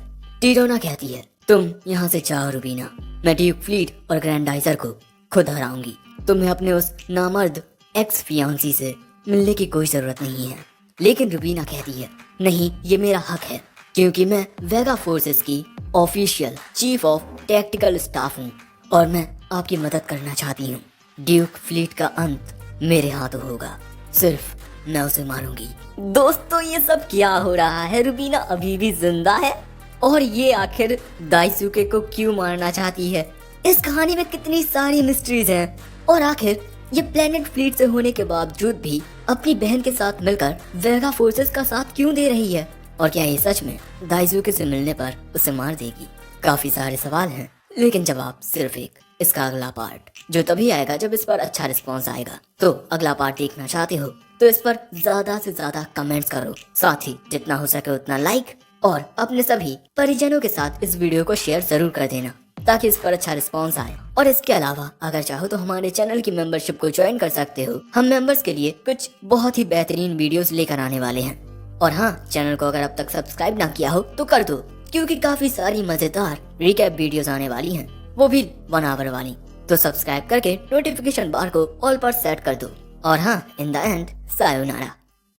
टीरोना कहती है, तुम यहाँ से जाओ रुबीना, मैं ड्यूक फ्लीट और ग्रैंडाइजर को खुद हराऊंगी। तुम्हें अपने उस नामर्द एक्स फियांसी से मिलने की कोई जरूरत नहीं है। लेकिन रुबीना कहती है, नहीं ये मेरा हक है, क्योंकि मैं वेगा फोर्सेस की official chief of tactical staff हूँ और मैं आपकी मदद करना चाहती हूँ। ड्यूक फ्लीट का अंत मेरे हाथों होगा, सिर्फ मैं उसे मारूंगी। दोस्तों ये सब क्या हो रहा है? रुबीना अभी भी जिंदा है और ये आखिर दाइजुके को क्यों मारना चाहती है? इस कहानी में कितनी सारी मिस्ट्रीज हैं और आखिर ये प्लेनेट फ्लीट से होने के बावजूद भी अपनी बहन के साथ मिलकर वेगा फोर्सेस का साथ क्यों दे रही है? और क्या ये सच में दाइजुके से मिलने पर उसे मार देगी? काफी सारे सवाल हैं, लेकिन जवाब सिर्फ एक, इसका अगला पार्ट जो तभी आएगा जब इस पर अच्छा रिस्पॉन्स आएगा। तो अगला पार्ट देखना चाहते हो तो इस पर ज्यादा से ज्यादा कमेंट्स करो, साथ ही जितना हो सके उतना लाइक, और अपने सभी परिजनों के साथ इस वीडियो को शेयर जरूर कर देना ताकि इस पर अच्छा रिस्पॉन्स आए। और इसके अलावा अगर चाहो तो हमारे चैनल की मेंबरशिप को ज्वाइन कर सकते हो। हम मेंबर्स के लिए कुछ बहुत ही बेहतरीन वीडियोस लेकर आने वाले हैं। और हाँ, चैनल को अगर अब तक सब्सक्राइब ना किया हो तो कर दो, क्योंकि काफी सारी मजेदार रिकैप वीडियोस आने वाली हैं, वो भी 1 आवर वाली। तो सब्सक्राइब करके नोटिफिकेशन बार को ऑल पर सेट कर दो। और हाँ, इन द एंड सायोनारा।